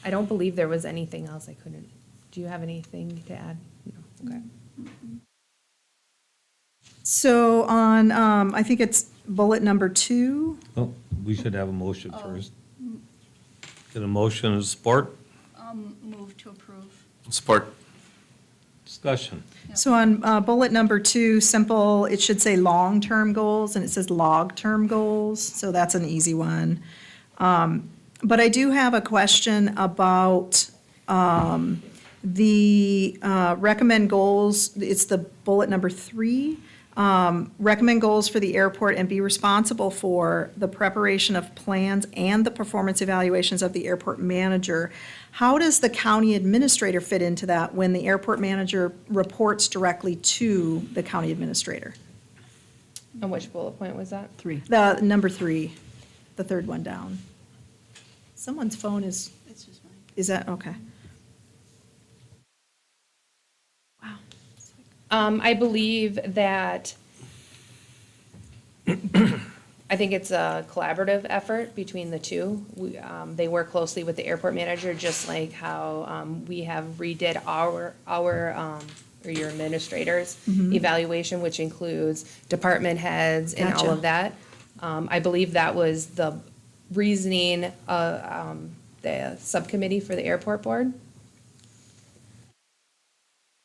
I don't believe there was anything else I couldn't. Do you have anything to add? No, okay. So on, I think it's bullet number 2. Oh, we should have a motion first. Get a motion and support? Move to approve. Support. Discussion. So on bullet number 2, simple, it should say long-term goals, and it says log-term goals, so that's an easy one. But I do have a question about the recommend goals, it's the bullet number 3. Recommend goals for the airport and be responsible for the preparation of plans and the performance evaluations of the airport manager. How does the county administrator fit into that when the airport manager reports directly to the county administrator? And which bullet point was that? 3. The number 3, the third one down. Someone's phone is, is that, okay. I believe that, I think it's a collaborative effort between the two. They work closely with the airport manager, just like how we have redid our or your administrators evaluation, which includes department heads and all Gotcha. of that. I believe that was the reasoning of the subcommittee for the airport board.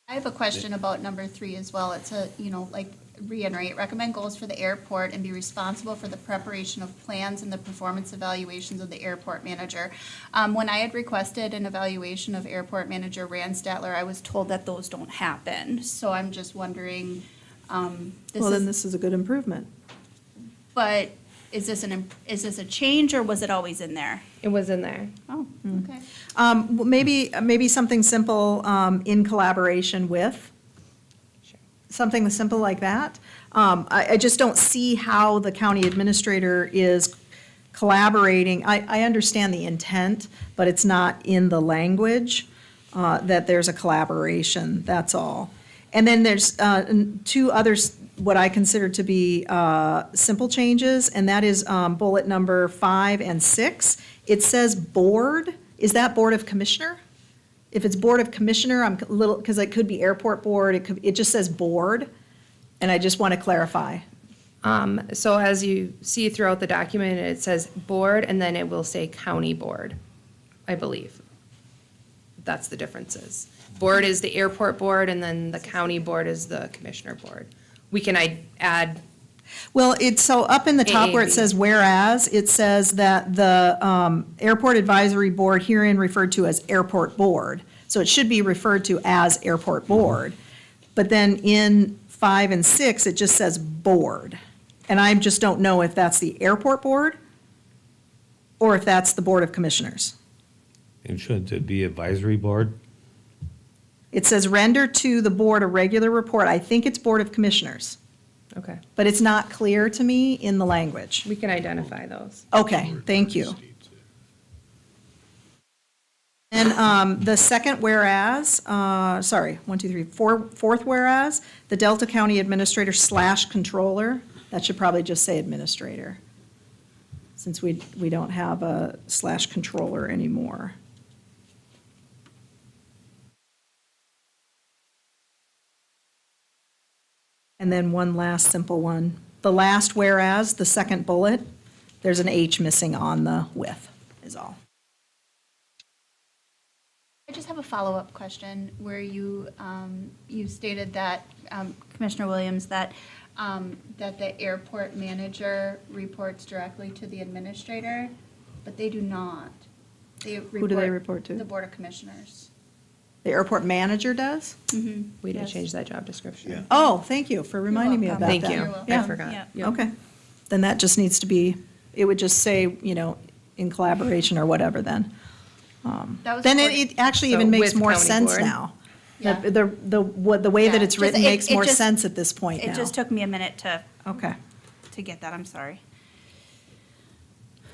I have a question about number 3 as well. It's a, like, reiterate, recommend goals for the airport and be responsible for the preparation of plans and the performance evaluations of the airport manager. When I had requested an evaluation of airport manager Rand Statler, I was told that those don't happen. So I'm just wondering, Well, then this is a good improvement. But is this a change, or was it always in there? It was in there. Oh, okay. Well, maybe something simple, in collaboration with, something simple like that. I just don't see how the county administrator is collaborating. I understand the intent, but it's not in the language, that there's a collaboration, that's all. And then there's, two others, what I consider to be, simple changes, and that is, bullet number 5 and 6. It says board. Is that Board of Commissioner? If it's Board of Commissioner, I'm a little, because it could be Airport Board, it just says board, and I just want to clarify. So as you see throughout the document, it says board, and then it will say county board, I believe. That's the differences. Board is the airport board, and then the county board is the commissioner board. We can add, Well, it's, so up in the top where it AAB. says whereas, it says that the Airport Advisory Board herein referred to as Airport Board. So it should be referred to as Airport Board. But then in 5 and 6, it just says board. And I just don't know if that's the Airport Board or if that's the Board of Commissioners. And should it be advisory board? It says render to the board a regular report. I think it's Board of Commissioners, okay, but it's not clear to me in the language. we can identify those. Okay, thank you. And the second whereas, fourth whereas, the Delta County Administrator / Controller, that should probably just say Administrator, since we don't have a / Controller anymore. And then one last simple one. The last whereas, the second bullet, there's an H missing on the with, is all. I just have a follow-up question where you stated that, Commissioner Williams, that that the airport manager reports directly to the administrator, but they do not. Who do they report to? The Board of Commissioners. The airport manager does? We did Yes. change that job description. Yeah. Oh, thank you for reminding me of that. Thank then. you, You're welcome. Yeah. I forgot. Yeah. Yep. Okay. Then that just needs to be, it would just say, in collaboration or whatever then. That was Then Board- it actually So even makes with more county sense board? now. Yeah. The way that Yeah, it's just- written it- makes it more just- sense at this point now. it just took me a minute Okay, to get that, I'm sorry.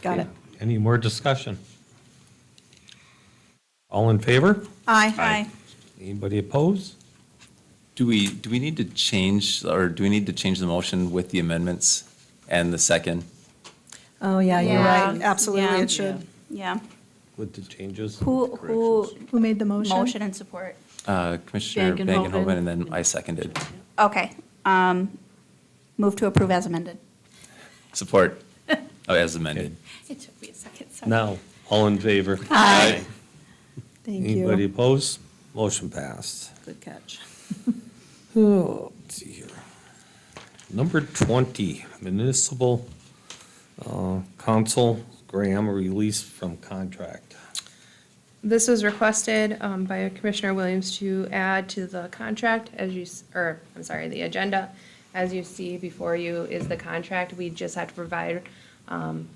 got it. Any more discussion? All in favor? Aye. Aye. Anybody opposed? Do we need to change the motion with the amendments and the second? Oh, yeah, you're Yeah. right. Absolutely, Yeah. it should. Yeah. With the changes? Who Who made the motion? motion and support? Commissioner Bangenhoven, and then I seconded. Okay. Move to approve as amended. Support, as amended. It took me a second, sorry. Now, all in favor? Aye. Thank Anybody you. opposed? Motion passed. Good catch. Oh, let's see here. Number 20, municipal council Graham release from contract. This was requested by Commissioner Williams to add to the contract the agenda. As you see before you is the contract. We just have to provide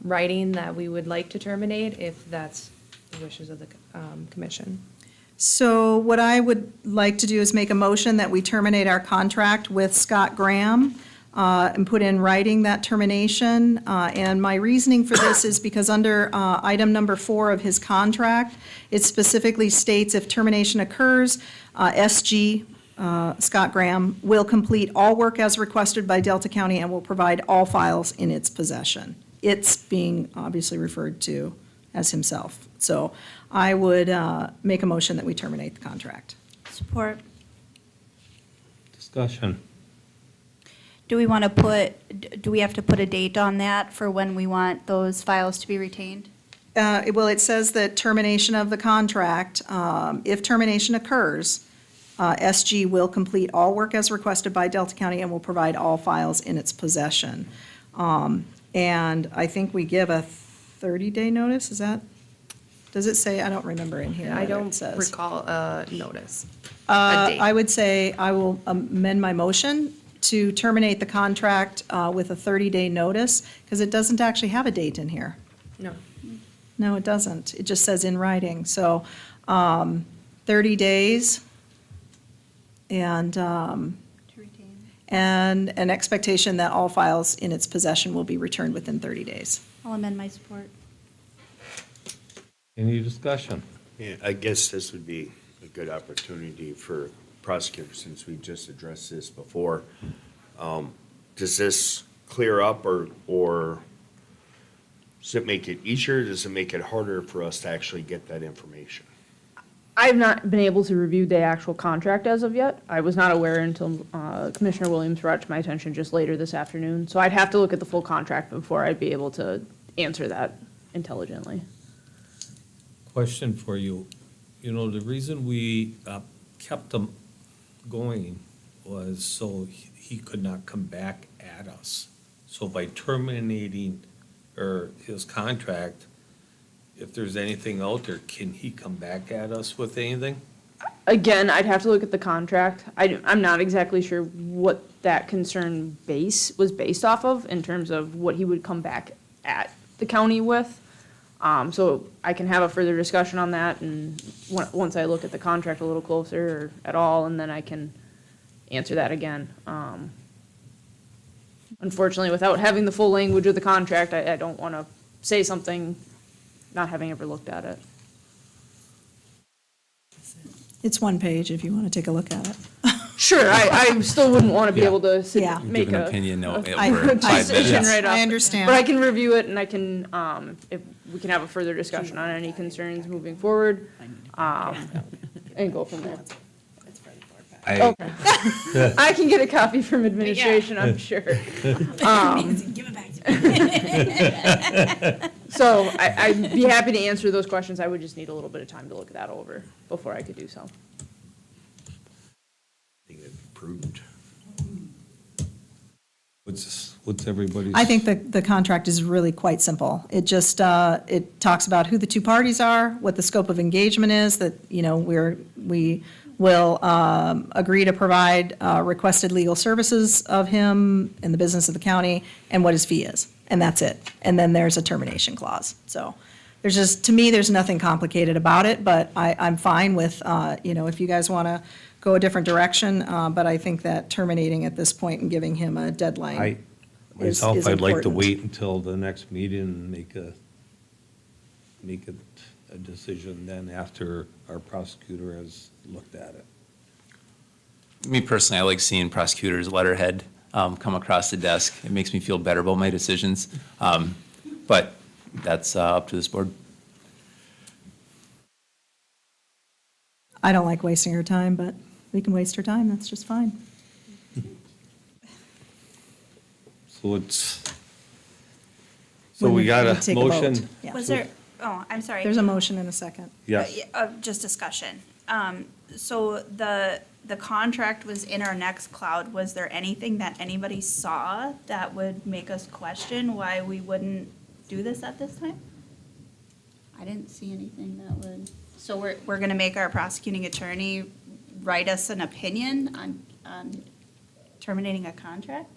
writing that we would like to terminate if that's the wishes of the commission. So what I would like to do is make a motion that we terminate our contract with Scott Graham and put in writing that termination. And my reasoning for this is because under item number 4 of his contract, it specifically states if termination occurs, SG, Scott Graham, will complete all work as requested by Delta County and will provide all files in its possession. It's being obviously referred to as himself. So I would make a motion that we terminate the contract. Support. Discussion. Do we want to do we have to put a date on that for when we want those files to be retained? Well, it says that termination of the contract, if termination occurs, SG will complete all work as requested by Delta County and will provide all files in its possession. And I think we give a 30-day notice, is that, does it say, I don't remember in here I what it don't says. recall a notice. A date. I would say I will amend my motion to terminate the contract with a 30-day notice, because it doesn't actually have a date in here. No. No, it doesn't. It just says in writing. So 30 days and To retain. and an expectation that all files in its possession will be returned within 30 days. I'll amend my support. Any discussion? Yeah, I guess this would be a good opportunity for prosecutors, since we just addressed this before. Does this clear up or does it make it easier? Does it make it harder for us to actually get that information? I have not been able to review the actual contract as of yet. I was not aware until Commissioner Williams brought it to my attention just later this afternoon. So I'd have to look at the full contract before I'd be able to answer that intelligently. Question for you. You know, the reason we kept him going was so he could not come back at us. So by terminating his contract, if there's anything out there, can he come back at us with anything? Again, I'd have to look at the contract. I'm not exactly sure what that concern was based off of in terms of what he would come back at the county with. So I can have a further discussion on that and once I look at the contract a little closer or at all, and then I can answer that again. Unfortunately, without having the full language of the contract, I don't want to say something not having ever looked at it. It's one page if you want to take a look at it. Sure, I still wouldn't want to be able to Yeah. make Give an a opinion over I- 5 decision minutes. right off. I understand. But I can review it and I can, if we can have a further discussion on any concerns moving forward, and go from there. I, I can get a copy from administration, I'm sure. So I'd be happy to answer those questions. I would just need a little bit of time to look that over before I could do so. I think it's prudent. What's everybody's? I think the contract is really quite simple. It just, it talks about who the two parties are, what the scope of engagement is, that, you know, we will agree to provide requested legal services of him in the business of the county, and what his fee is, and that's it. And then there's a termination clause. So there's just, to me, there's nothing complicated about it, but I'm fine with, you know, if you guys want to go a different direction, but I think that terminating at this point and giving him a deadline is Myself, I'd like to important. wait until the next meeting and make it a decision then after our prosecutor has looked at it. me personally, I like seeing prosecutors' letterhead come across the desk. It makes me feel better about my decisions. But that's up to this board. I don't like wasting her time, but we can waste her time, that's just fine. So so we got a Take vote. motion? Yeah. Was there, oh, I'm sorry. There's a motion and a second. Yes. Just discussion. So the contract was in our next cloud. Was there anything that anybody saw that would make us question why we wouldn't do this at this time? I didn't see anything that would, So we're gonna make our prosecuting attorney write us an opinion on terminating a contract?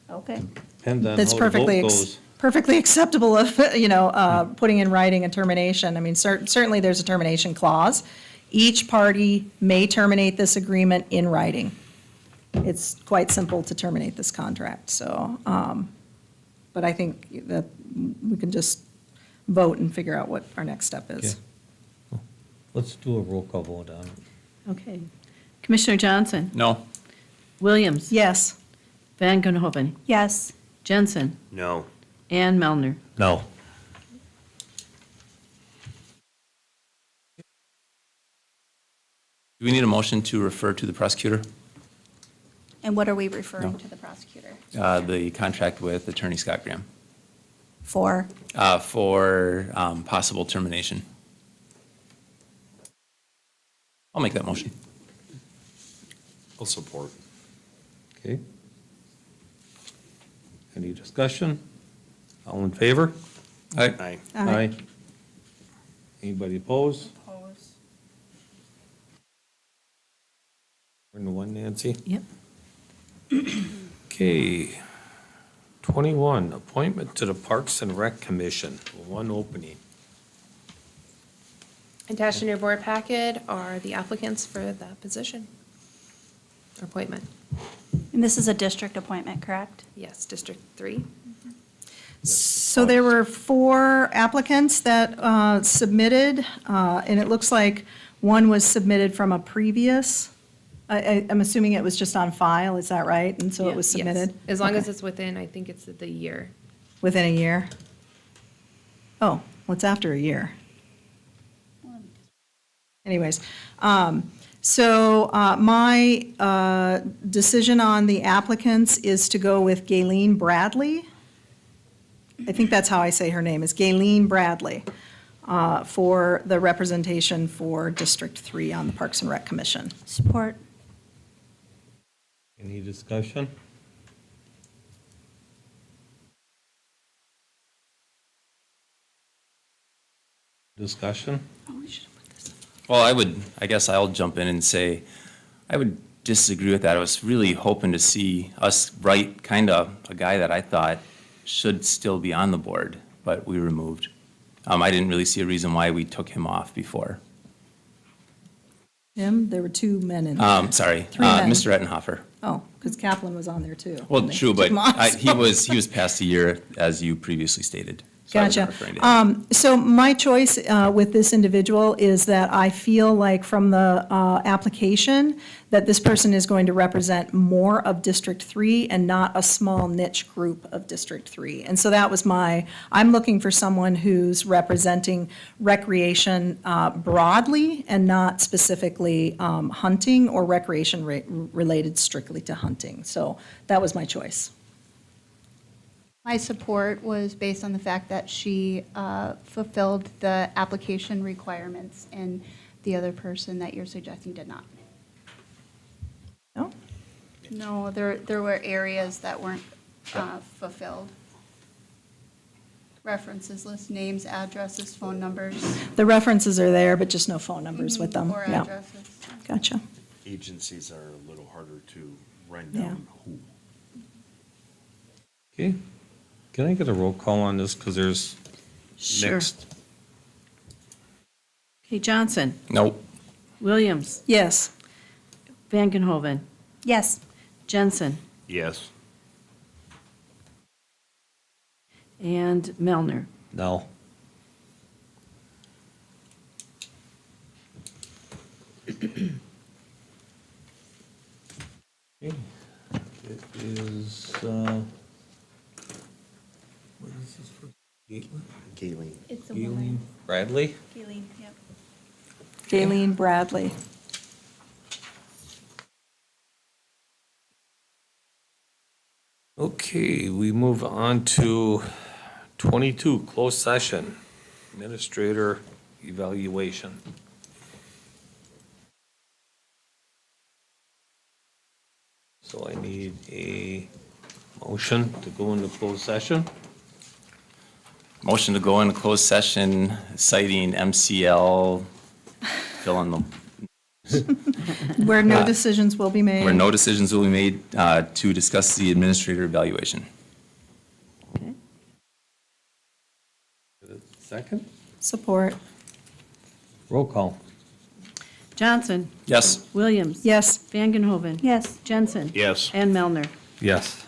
Okay. Depends on That's how the vote perfectly, goes. perfectly acceptable of, you know, putting in writing a termination. I mean, certainly there's a termination clause. Each party may terminate this agreement in writing. it's quite simple to terminate this contract, so, but I think that we can just vote and figure out what our next step is. Let's do a roll call vote on it. Okay. Commissioner Johnson? No. Williams? Yes. Van Gonhoven? Yes. Jensen? No. And Melner? No. Do we need a motion to refer to the prosecutor? And what are we referring No. to the prosecutor? The contract with Attorney Scott Graham For. for possible termination. I'll make that motion. I'll support. Okay. Any discussion? All in favor? Aye. Aye. Anybody opposed? We're in the one, Nancy? Yep. Okay. 21, appointment to the Parks and Rec Commission, one opening. Attached in your board packet are the applicants for that position. Or appointment. And this is a district appointment, correct? Yes, District 3. So there were 4 applicants that submitted, and it looks like one was submitted from a previous, I'm assuming it was just on file, is that right? And so it was Yes. submitted? As long as Okay. it's within, I think it's the year. Within a year? Oh, what's after a year? Anyways, so my decision on the applicants is to go with Gayleen Bradley. I think that's how I say her name, is Gayleen Bradley, for the representation for District 3 on the Parks and Rec Commission. Support. Any discussion? Discussion? Well, I guess I'll jump in and say, I would disagree with that. I was really hoping to see us write kind of a guy that I thought should still be on the board, but we removed. I didn't really see a reason why we took him off before. Him, there were 2 men in there. Sorry, 3 men. Mr. Ettenhofer. Oh, because Kaplan was on there too. Well, And they true, took but him off, he so. was past a year, as you previously stated. So I wasn't Gotcha. referring to him. So my choice with this individual is that I feel like from the application, that this person is going to represent more of District 3 and not a small niche group of District 3. And so that was I'm looking for someone who's representing recreation broadly and not specifically hunting or recreation related strictly to hunting. So that was my choice. My support was based on the fact that she fulfilled the application requirements, and the other person that you're suggesting did not. No? No, there were areas that weren't fulfilled. References list, names, addresses, phone numbers. The references are there, but just no phone numbers with them. Or Yeah. addresses. Gotcha. Agencies are a little harder to run Yeah. down who. Okay. Can I get a roll call on this, because there's Sure. mixed? Okay, Johnson? Nope. Williams? Yes. Van Gonhoven? Yes. Jensen? Yes. And Melner? No. Okay. It is, what is this for? Caitlin? Gayleen. It's a Caitlin Bradley? Gayleen, yep. Gayleen Bradley. Okay, we move on to 22, closed session, administrator evaluation. So I need a motion to go into closed session. Motion to go into closed session citing MCL, fill in the, Where no decisions will be made. where no decisions will be made to discuss the administrator evaluation. Okay. Second, Support. roll call. Johnson. Yes. Williams. Yes. Van Genhoven. Yes. Jensen. Yes. And Melner. Yes.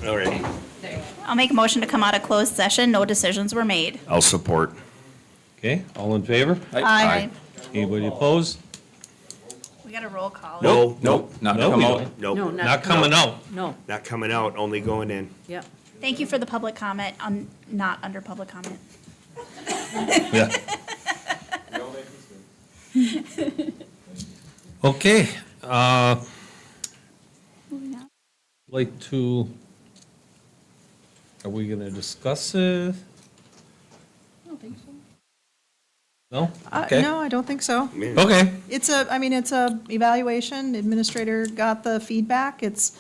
All right. I'll make a motion to come out of closed session. No decisions were made. I'll support. Okay, all in favor? Aye. Anybody opposed? We got a roll call. No, Nope, not No, come we out. don't. nope, No, Not coming out. No, not coming out, only going in. yep. Thank you for the public comment, not under public comment. Yeah. Okay, like to, are we gonna discuss it? I don't think so. No? Okay. No, I don't think so. Okay, It's a evaluation. Administrator got the feedback. It's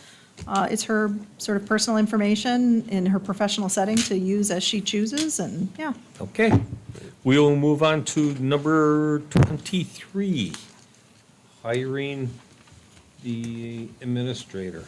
her sort of personal information in her professional setting to use as she chooses, and, yeah. okay. We will move on to number 23, hiring the administrator.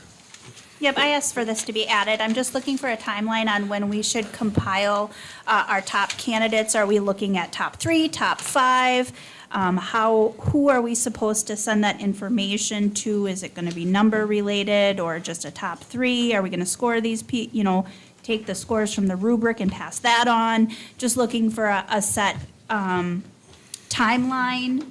Yep, I asked for this to be added. I'm just looking for a timeline on when we should compile our top candidates. Are we looking at top 3, top 5? Who are we supposed to send that information to? Is it going to be number related or just a top 3? Are we going to score these, take the scores from the rubric and pass that on? Just looking for a set timeline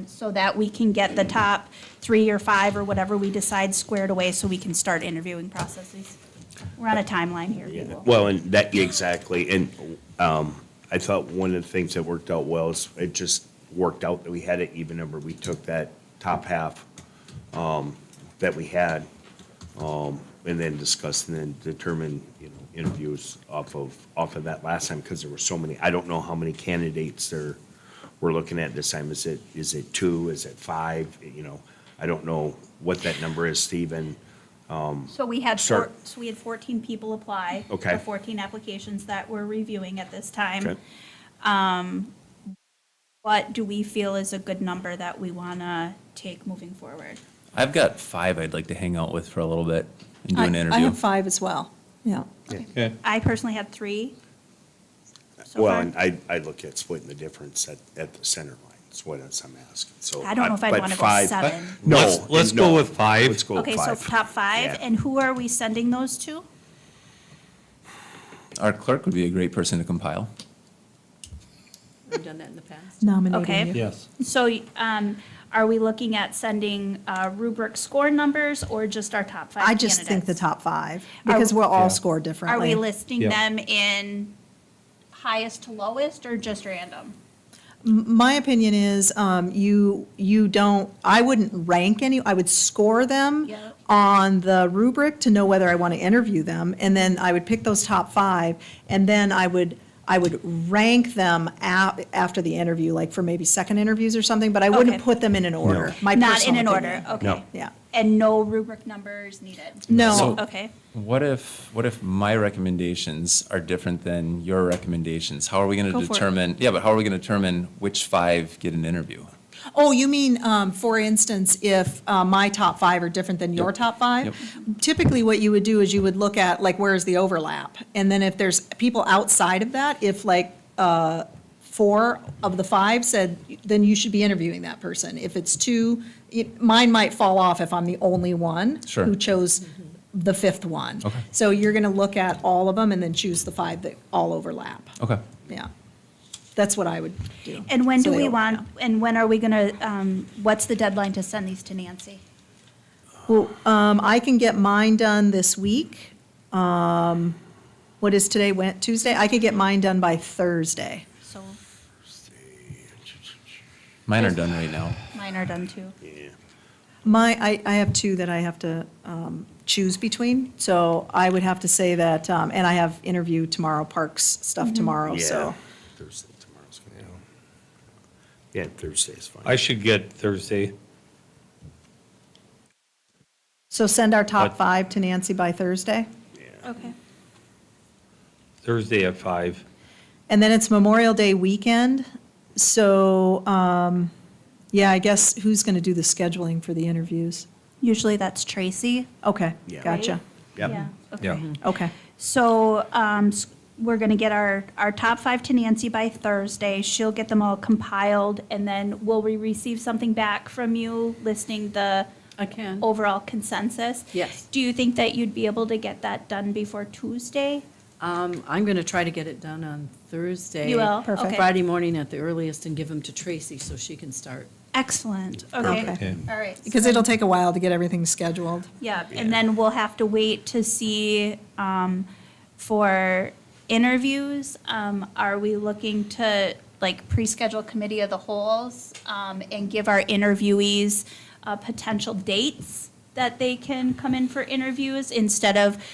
so that we can get the top 3 or 5 or whatever we decide squared away so we can start interviewing processes. We're on a timeline here, people. Well, and that, exactly, and I thought one of the things that worked out well is it just worked out that we had an even number. We took that top half that we had and then discussed and then determined, interviews off of that last time because there were so many. I don't know how many candidates we're looking at this time. Is it 2? Is it 5? I don't know what that number is, Stephen. So we had Sure. 14 people apply. Okay. The 14 applications that we're reviewing at this time. Okay. What do we feel is a good number that we want to take moving forward? I've got 5 I'd like to hang out with for a little bit and do an I interview. have 5 as well, yeah. Okay. I personally had 3. So Well, far. and I look at splitting the difference at the center line. That's what I'm asking. So I don't know if I'd but want to go 5 7. No. Let's no. go with 5. Let's go with Okay, so 5. top 5, Yeah. and who are we sending those to? Our clerk would be a great person to compile. We've done that in the past. Nominating Okay. you. Yes. So are we looking at sending rubric score numbers or just our top 5 I just think the candidates? top 5, because we'll all score Are differently. we listing Yeah. them in highest to lowest or just random? My opinion is, you don't, I wouldn't rank any, I would score them Yeah. on the rubric to know whether I want to interview them, and then I would pick those top 5, and then I would rank them after the interview, like for maybe second interviews or something, but I wouldn't Okay. put them in an order. My Not in personal an order, opinion. okay. No. Yeah. And no rubric numbers needed? No. So- Okay. What if my recommendations are different than your recommendations? How are we gonna Go for it. determine, yeah, but how are we gonna determine which 5 get an interview? Oh, you mean, for instance, if my top 5 are different than your top 5? Yep. Typically, what you would do is you would look at, like, where's the overlap? And then if there's people outside of that, if like 4 of the 5 said, then you should be interviewing that person. If it's 2, mine might fall off if I'm the only one Sure. who chose the 5th one. Okay. So you're going to look at all of them and then choose the 5 that all overlap. Okay. Yeah. That's what I would do. And when So do they we all- want, and when are we going to, what's the deadline to send these to Nancy? Well, I can get mine done this week. What is today, Tuesday? I could get mine done by Thursday. So Mine are done right now. mine are done too. Yeah. I have 2 that I have to choose between, so I would have to say that, and I have interview tomorrow, Parks stuff tomorrow, Yeah. so. Thursday, tomorrow's good. Yeah, Thursday's fine. I should get Thursday. So send our top But- 5 to Nancy by Thursday? Okay. Thursday at 5. And then it's Memorial Day weekend, so, yeah, I guess who's going to do the scheduling for the interviews? Usually that's Tracy. Okay, Yeah. gotcha. Yep. Yeah, okay. Yeah. Okay. So we're going to get our top 5 to Nancy by Thursday. She'll get them all compiled, and then will we receive something back from you listing the I can. overall consensus. Yes. Do you think that you'd be able to get that done before Tuesday? I'm going to try to get it done on Thursday. You will? Perfect. Okay. Friday morning at the earliest and give them to Tracy so she can start. Excellent, okay. Okay. All right. Because it'll take a while to get everything scheduled. Yeah, and then we'll have to wait to see, for interviews, are we looking to, like, pre-schedule committee of the wholes, and give our interviewees, potential dates that they can come in for interviews instead of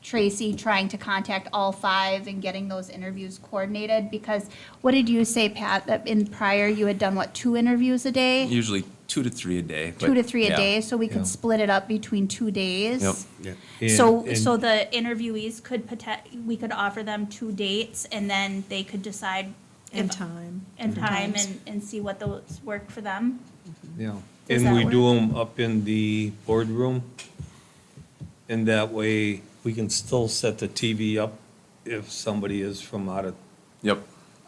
Tracy trying to contact all 5 and getting those interviews coordinated? Because what did you say, Pat, that in prior you had done, what, 2 interviews a day? Usually 2 to 3 a day. 2 to 3 a yeah. day, so we Yeah. could split it up between 2 days? Yep. Yeah. So, And- so the interviewees could we could offer them 2 dates, and then they could decide. And if- time. And different time, times. and see what those work for them. Yeah, Does and that we do work? them up in the boardroom. And that way, we can still set the TV up if somebody is from out of, Yep.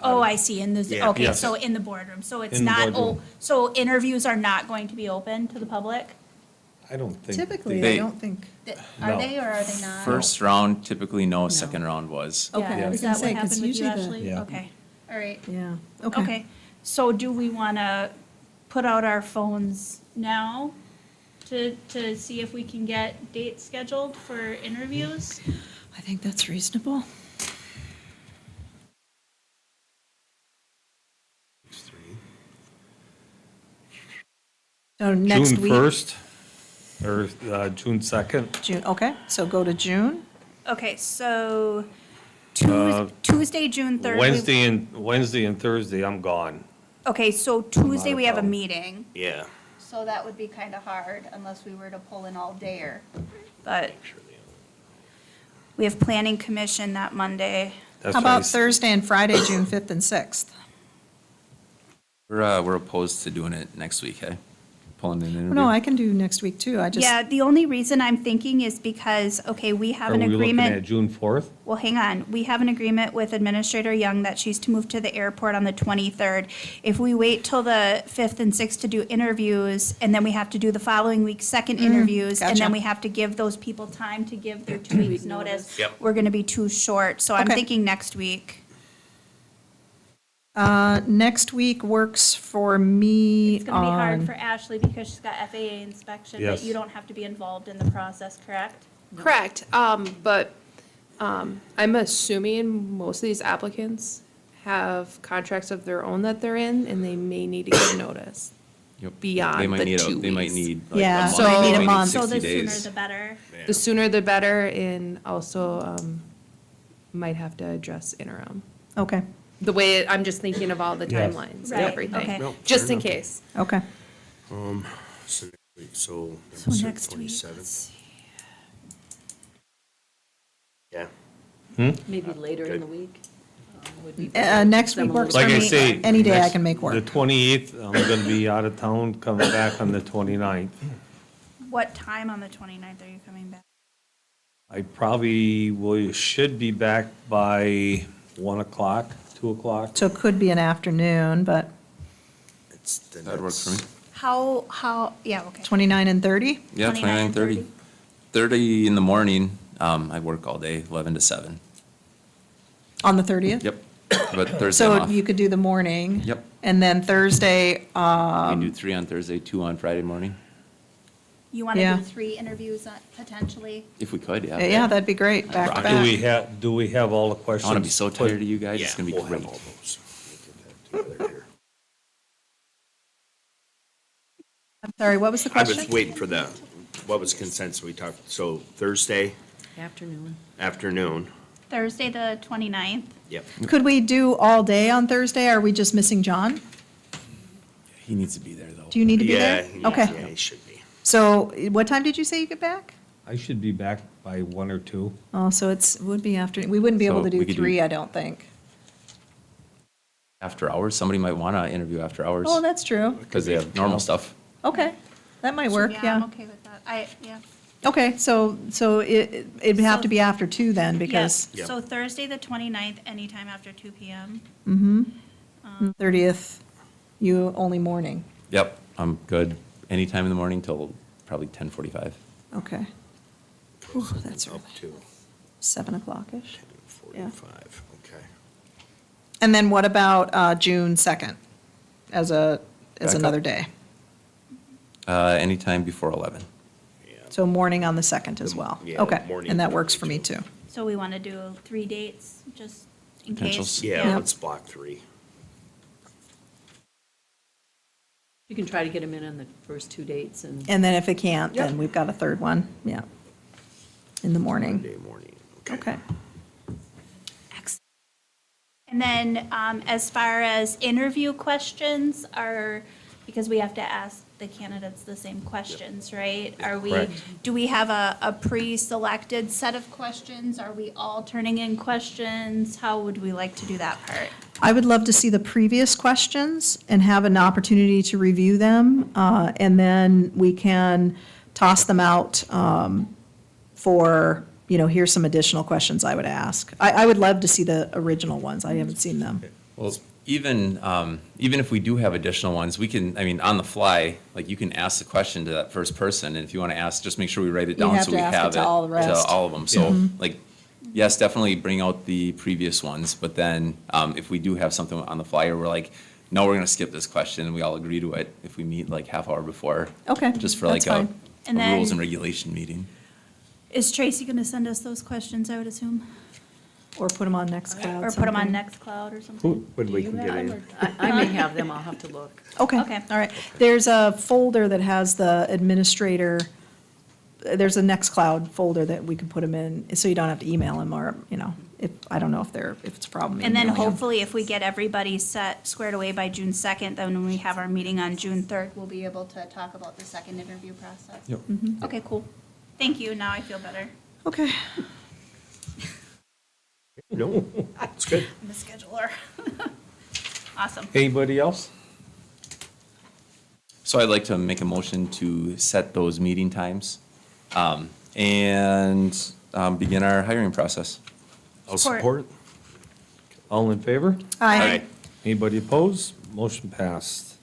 Oh, I see, in the, Yeah. okay, Yes. so in the boardroom, so it's In the not, boardroom. so interviews are not going to be open to the public? I don't think. Typically, I They- don't think, Are No. they, or are they not? First round, typically no, second round was. Okay, Yeah, I was is gonna that say, what 'cause happened with you, usually the- Ashley? Yeah. Okay, all right. yeah, Okay, so do we want to put out our phones now to see if we can get dates scheduled for interviews? I think that's reasonable. So next June week. 1st or June 2nd. June, okay, so go to June. Okay, so Uh, Tuesday, June 3rd. Wednesday and Thursday, I'm gone. Okay, so Tuesday of we have a town. meeting. Yeah. So that would be kind of hard unless we were to pull in all dayer. But we have planning commission that Monday. That's How why I about s- Thursday and Friday, June 5th and 6th? We're opposed to doing it next week, hey? Pulling an interview. No, I can do next week too, I just, Yeah, the only reason I'm thinking is because, okay, we have Are an we looking at agreement. June 4th? Well, hang on. We have an agreement with Administrator Young that she's to move to the airport on the 23rd. If we wait till the 5th and 6th to do interviews, and then we have to do the following week second interviews, and gotcha. then we have to give those people time to give their 2 weeks' notice, Yep. we're going to be too short. So I'm Okay. thinking next week. next week works for me It's going to be hard on, for Ashley because she's got FAA inspection, but Yes. you don't have to be involved in the process, correct? Correct, but I'm assuming most of these applicants have contracts of their own that they're in, and they may need to give notice. Yep. beyond They might the need 2 They might weeks. need like Yeah, a month. so they need a might month. So 60 the sooner days. the better. The sooner the better, and also might have to address interim. okay, The way, I'm just thinking of all the Yes. timelines and Right, everything, okay. Nope, just fair in enough. case. okay. So next week, so. So that's next week, 27th. let's see. Yeah. Maybe later in Good. the week. Would be Next week Them a works little- for Like I me, say. any day I next- can make work. The 28th, I'm gonna be out of town, coming back on the 29th. What time on the 29th are you coming back? I probably should be back by 1 o'clock, 2 o'clock. So it could be an afternoon, but It's the That'd work for me. next- Yeah, okay. 29 and 30? Yeah, 29 29, and 30. 30 in the morning, I work all day, 11 to 7. On the 30th? Yep, but Thursday I'm So off. you could do the morning? Yep. And then Thursday, We can do 3 on Thursday, 2 on Friday morning, You want to Yeah. do 3 interviews potentially? if we could, yeah. yeah, that'd be great, back to Do we back. have all the I questions? want to be so put- tired of you guys, it's Yeah, going to be we'll have great. all those. We'll get that together here. I'm sorry, what was the I was question? waiting for the, what was consensus we talked, so Thursday Afternoon. afternoon, Thursday, the 29th? yep. Could we do all day on Thursday? Are we just missing John? He needs to be there, though. Do you need to be Yeah, there? yeah, Okay. yeah, he should be. So what time did you say you get back? I should be back by 1 or 2. Oh, so would be after, we wouldn't be able So to do we could do- 3, I don't think. After hours, somebody might want to interview after hours. Oh, that's true. Because they have normal stuff. Okay, that might work, I'm yeah. okay with that. Yeah. Okay, so it'd have to be after 2 then, because Yes, so Thursday, the 29th, anytime after 2 PM. 30th, you only morning. Yep, I'm good anytime in the morning till probably 10:45. Okay. Whew, that's early. Up to 7 o'clock-ish. 45, okay. And then what about June 2nd as Back another up. day? Anytime before 11. Yeah. So morning on the 2nd as well? Yeah, Okay, morning and that would works be for me too. too. So we want to do 3 dates, just in Potentials. case? Yeah, let's block 3. You can try to get them in on the first 2 dates and. And then if it can't, then we've got a third one, yeah, in the morning. Monday morning, Okay. Excellent. And then, as far as interview questions are, because we have to ask the candidates the same questions, right? Are we, Correct. do we have a pre-selected set of questions? Are we all turning in questions? How would we like to do that part? I would love to see the previous questions and have an opportunity to review them, and then we can toss them out for, here's some additional questions I would ask. I would love to see the original ones. I haven't seen them. Well, even if we do have additional ones, we can, on the fly, like, you can ask the question to that first person, and if you want to ask, just make sure we write it You down have so to we ask it have to it. all the rest. To all of them. So, like, yes, definitely bring out the previous ones, but then, if we do have something on the flyer, we're like, no, we're going to skip this question, and we all agree to it if we meet like half hour before. Okay, Just for that's like a fine. And rules then- and regulation meeting. Is Tracy going to send us those questions, I would assume? Or put them on Nextcloud. Or put them on something. Nextcloud or something? When we can get in. I may have them, I'll have to look. Okay, Okay. all right. There's a folder that has the administrator, there's a Nextcloud folder that we can put them in, so you don't have to email them or, if, I don't know if it's a problem. And then emailing 'em. hopefully if we get everybody squared away by June 2nd, then when we have our meeting on June 3rd, we'll be able to talk about the second interview process. Yep. Okay, cool. Thank you, now I feel better. Okay. No, it's good. I'm the scheduler. Awesome. Anybody else? So I'd like to make a motion to set those meeting times, and begin our hiring process. I'll Support. support. All in favor? Aye. Anybody opposed? Motion passed.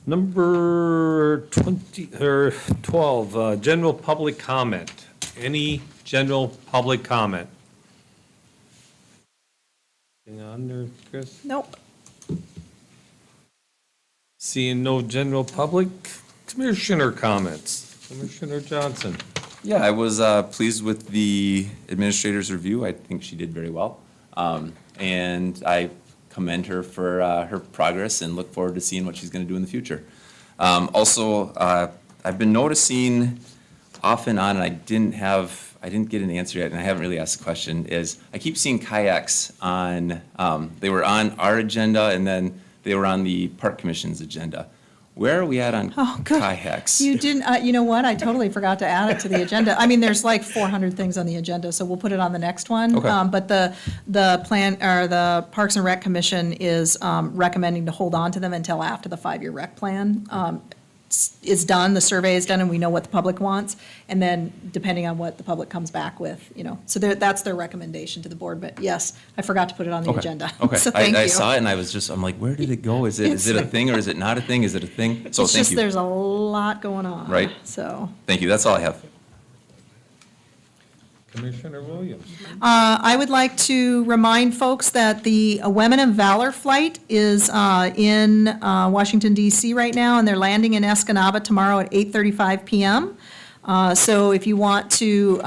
Number 12, general public comment. Any general public comment? Hang on there, Chris. Nope. Seeing no general public, commissioner comments. Commissioner Johnson. Yeah, I was pleased with the administrator's review. I think she did very well. And I commend her for her progress and look forward to seeing what she's going to do in the future. Also, I've been noticing off and on, and I didn't get an answer yet, and I haven't really asked the question, is I keep seeing kayaks on, they were on our agenda, and then they were on the Park Commission's agenda. Where are we at on Oh, good. kayaks? You didn't, you know what? I totally forgot to add it to the agenda. There's like 400 things on the agenda, so we'll put it on the next one. Okay. But the plan, or the Parks and Rec Commission is recommending to hold on to them until after the 5-year rec plan is done, the survey is done, and we know what the public wants. And then depending on what the public comes back with, so that's their recommendation to the board. But yes, I forgot to put it on the Okay. agenda. Okay, So thank you. I saw it and I'm like, where did it go? Is it a thing or is it not a thing? Is it a thing? So It's thank just, you. there's a lot going on. Right. So. Thank you, that's all I have. Commissioner Williams. I would like to remind folks that the Women of Valor flight is in Washington DC right now, and they're landing in Escanaba tomorrow at 8:35 PM. So if you want to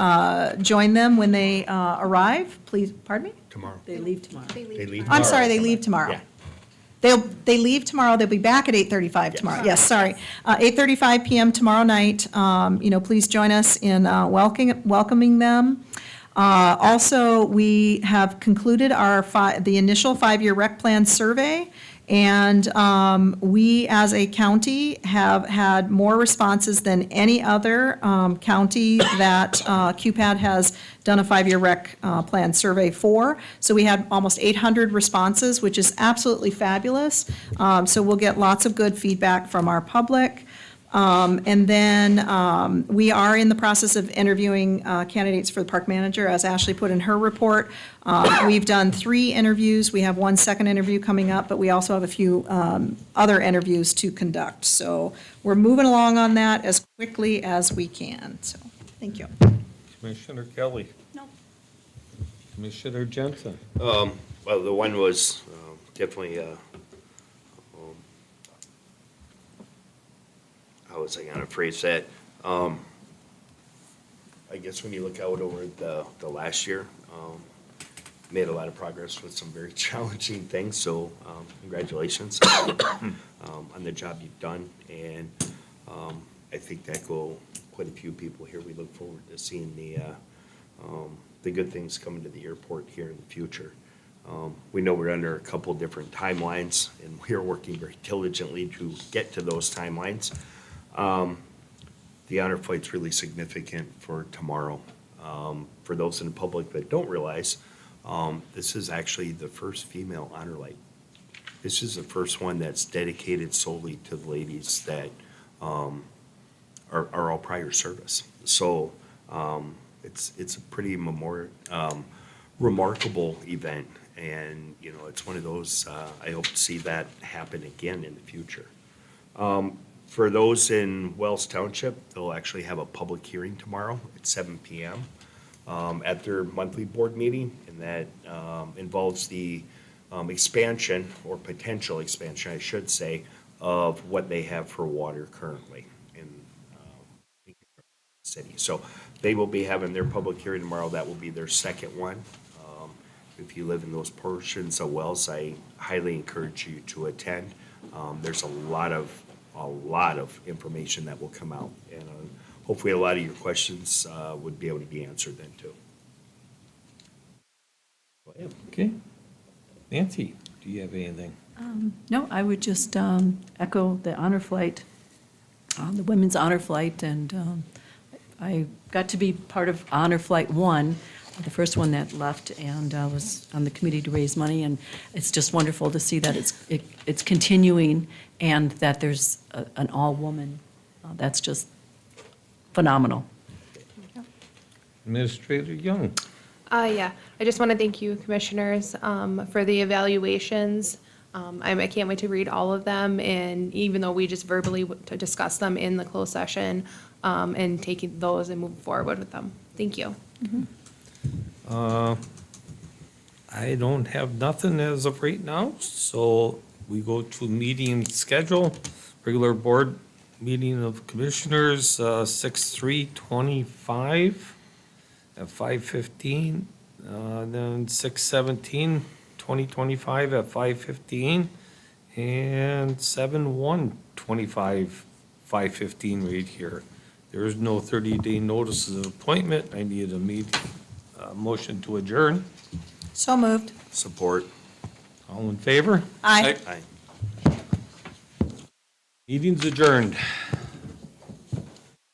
join them when they arrive, please, pardon me? Tomorrow. They leave tomorrow. They leave I'm tomorrow. sorry, they leave tomorrow. Yeah. They leave tomorrow, they'll be back at 8:35 tomorrow, yes, sorry. 8:35 PM tomorrow night, please join us in welcoming them. Also, we have concluded the initial 5-year rec plan survey, and we, as a county, have had more responses than any other county that QPAD has done a 5-year rec plan survey for. So we had almost 800 responses, which is absolutely fabulous. So we'll get lots of good feedback from our public. And then we are in the process of interviewing candidates for the park manager, as Ashley put in her report. We've done 3 interviews. We have 1 second interview coming up, but we also have a few other interviews to conduct. So we're moving along on that as quickly as we can. So, thank you. Commissioner Kelly. No. Commissioner Jensen. Well, the one was definitely, how was I gonna phrase that? I guess when you look out over the last year, made a lot of progress with some very challenging things, so congratulations on the job you've done. And I think that will, quite a few people here, we look forward to seeing the good things coming to the airport here in the future. We know we're under a couple different timelines, and we are working very diligently to get to those timelines. The honor flight's really significant for tomorrow. For those in the public that don't realize, this is actually the first female honor light. This is the first one that's dedicated solely to the ladies that are all prior service. So it's a pretty remarkable event, and you know, it's one of those, I hope to see that happen again in the future. For those in Wells Township, they'll actually have a public hearing tomorrow at 7 PM at their monthly board meeting, and that involves the expansion, or potential expansion, I should say, of what they have for water currently in the city. So they will be having their public hearing tomorrow. That will be their second one. If you live in those portions of Wells, I highly encourage you to attend. There's a lot of information that will come out, and hopefully a lot of your questions would be able to be answered then too. Go ahead. Okay. Nancy, do you have anything? No, I would just echo the honor flight, the Women's Honor Flight, and I got to be part of Honor Flight 1, the first one that left, and was on the committee to raise money, and it's just wonderful to see that it's continuing, and that there's an all-woman. That's just phenomenal. Administrator Young. Yeah, I just want to thank you, commissioners, for the evaluations. I can't wait to read all of them, and even though we just verbally to discuss them in the closed session, and taking those and moving forward with them. Thank you. I don't have nothing as of right now, so we go to meeting schedule. Regular board meeting of commissioners, 6/3/25 at 5:15. Then 6/17/2025 at 5:15. And 7/1/25, 5:15 right here. There is no 30-day notices of appointment. I need a motion to adjourn. So moved. Support. All in favor? Aye. Aye. Meeting's adjourned.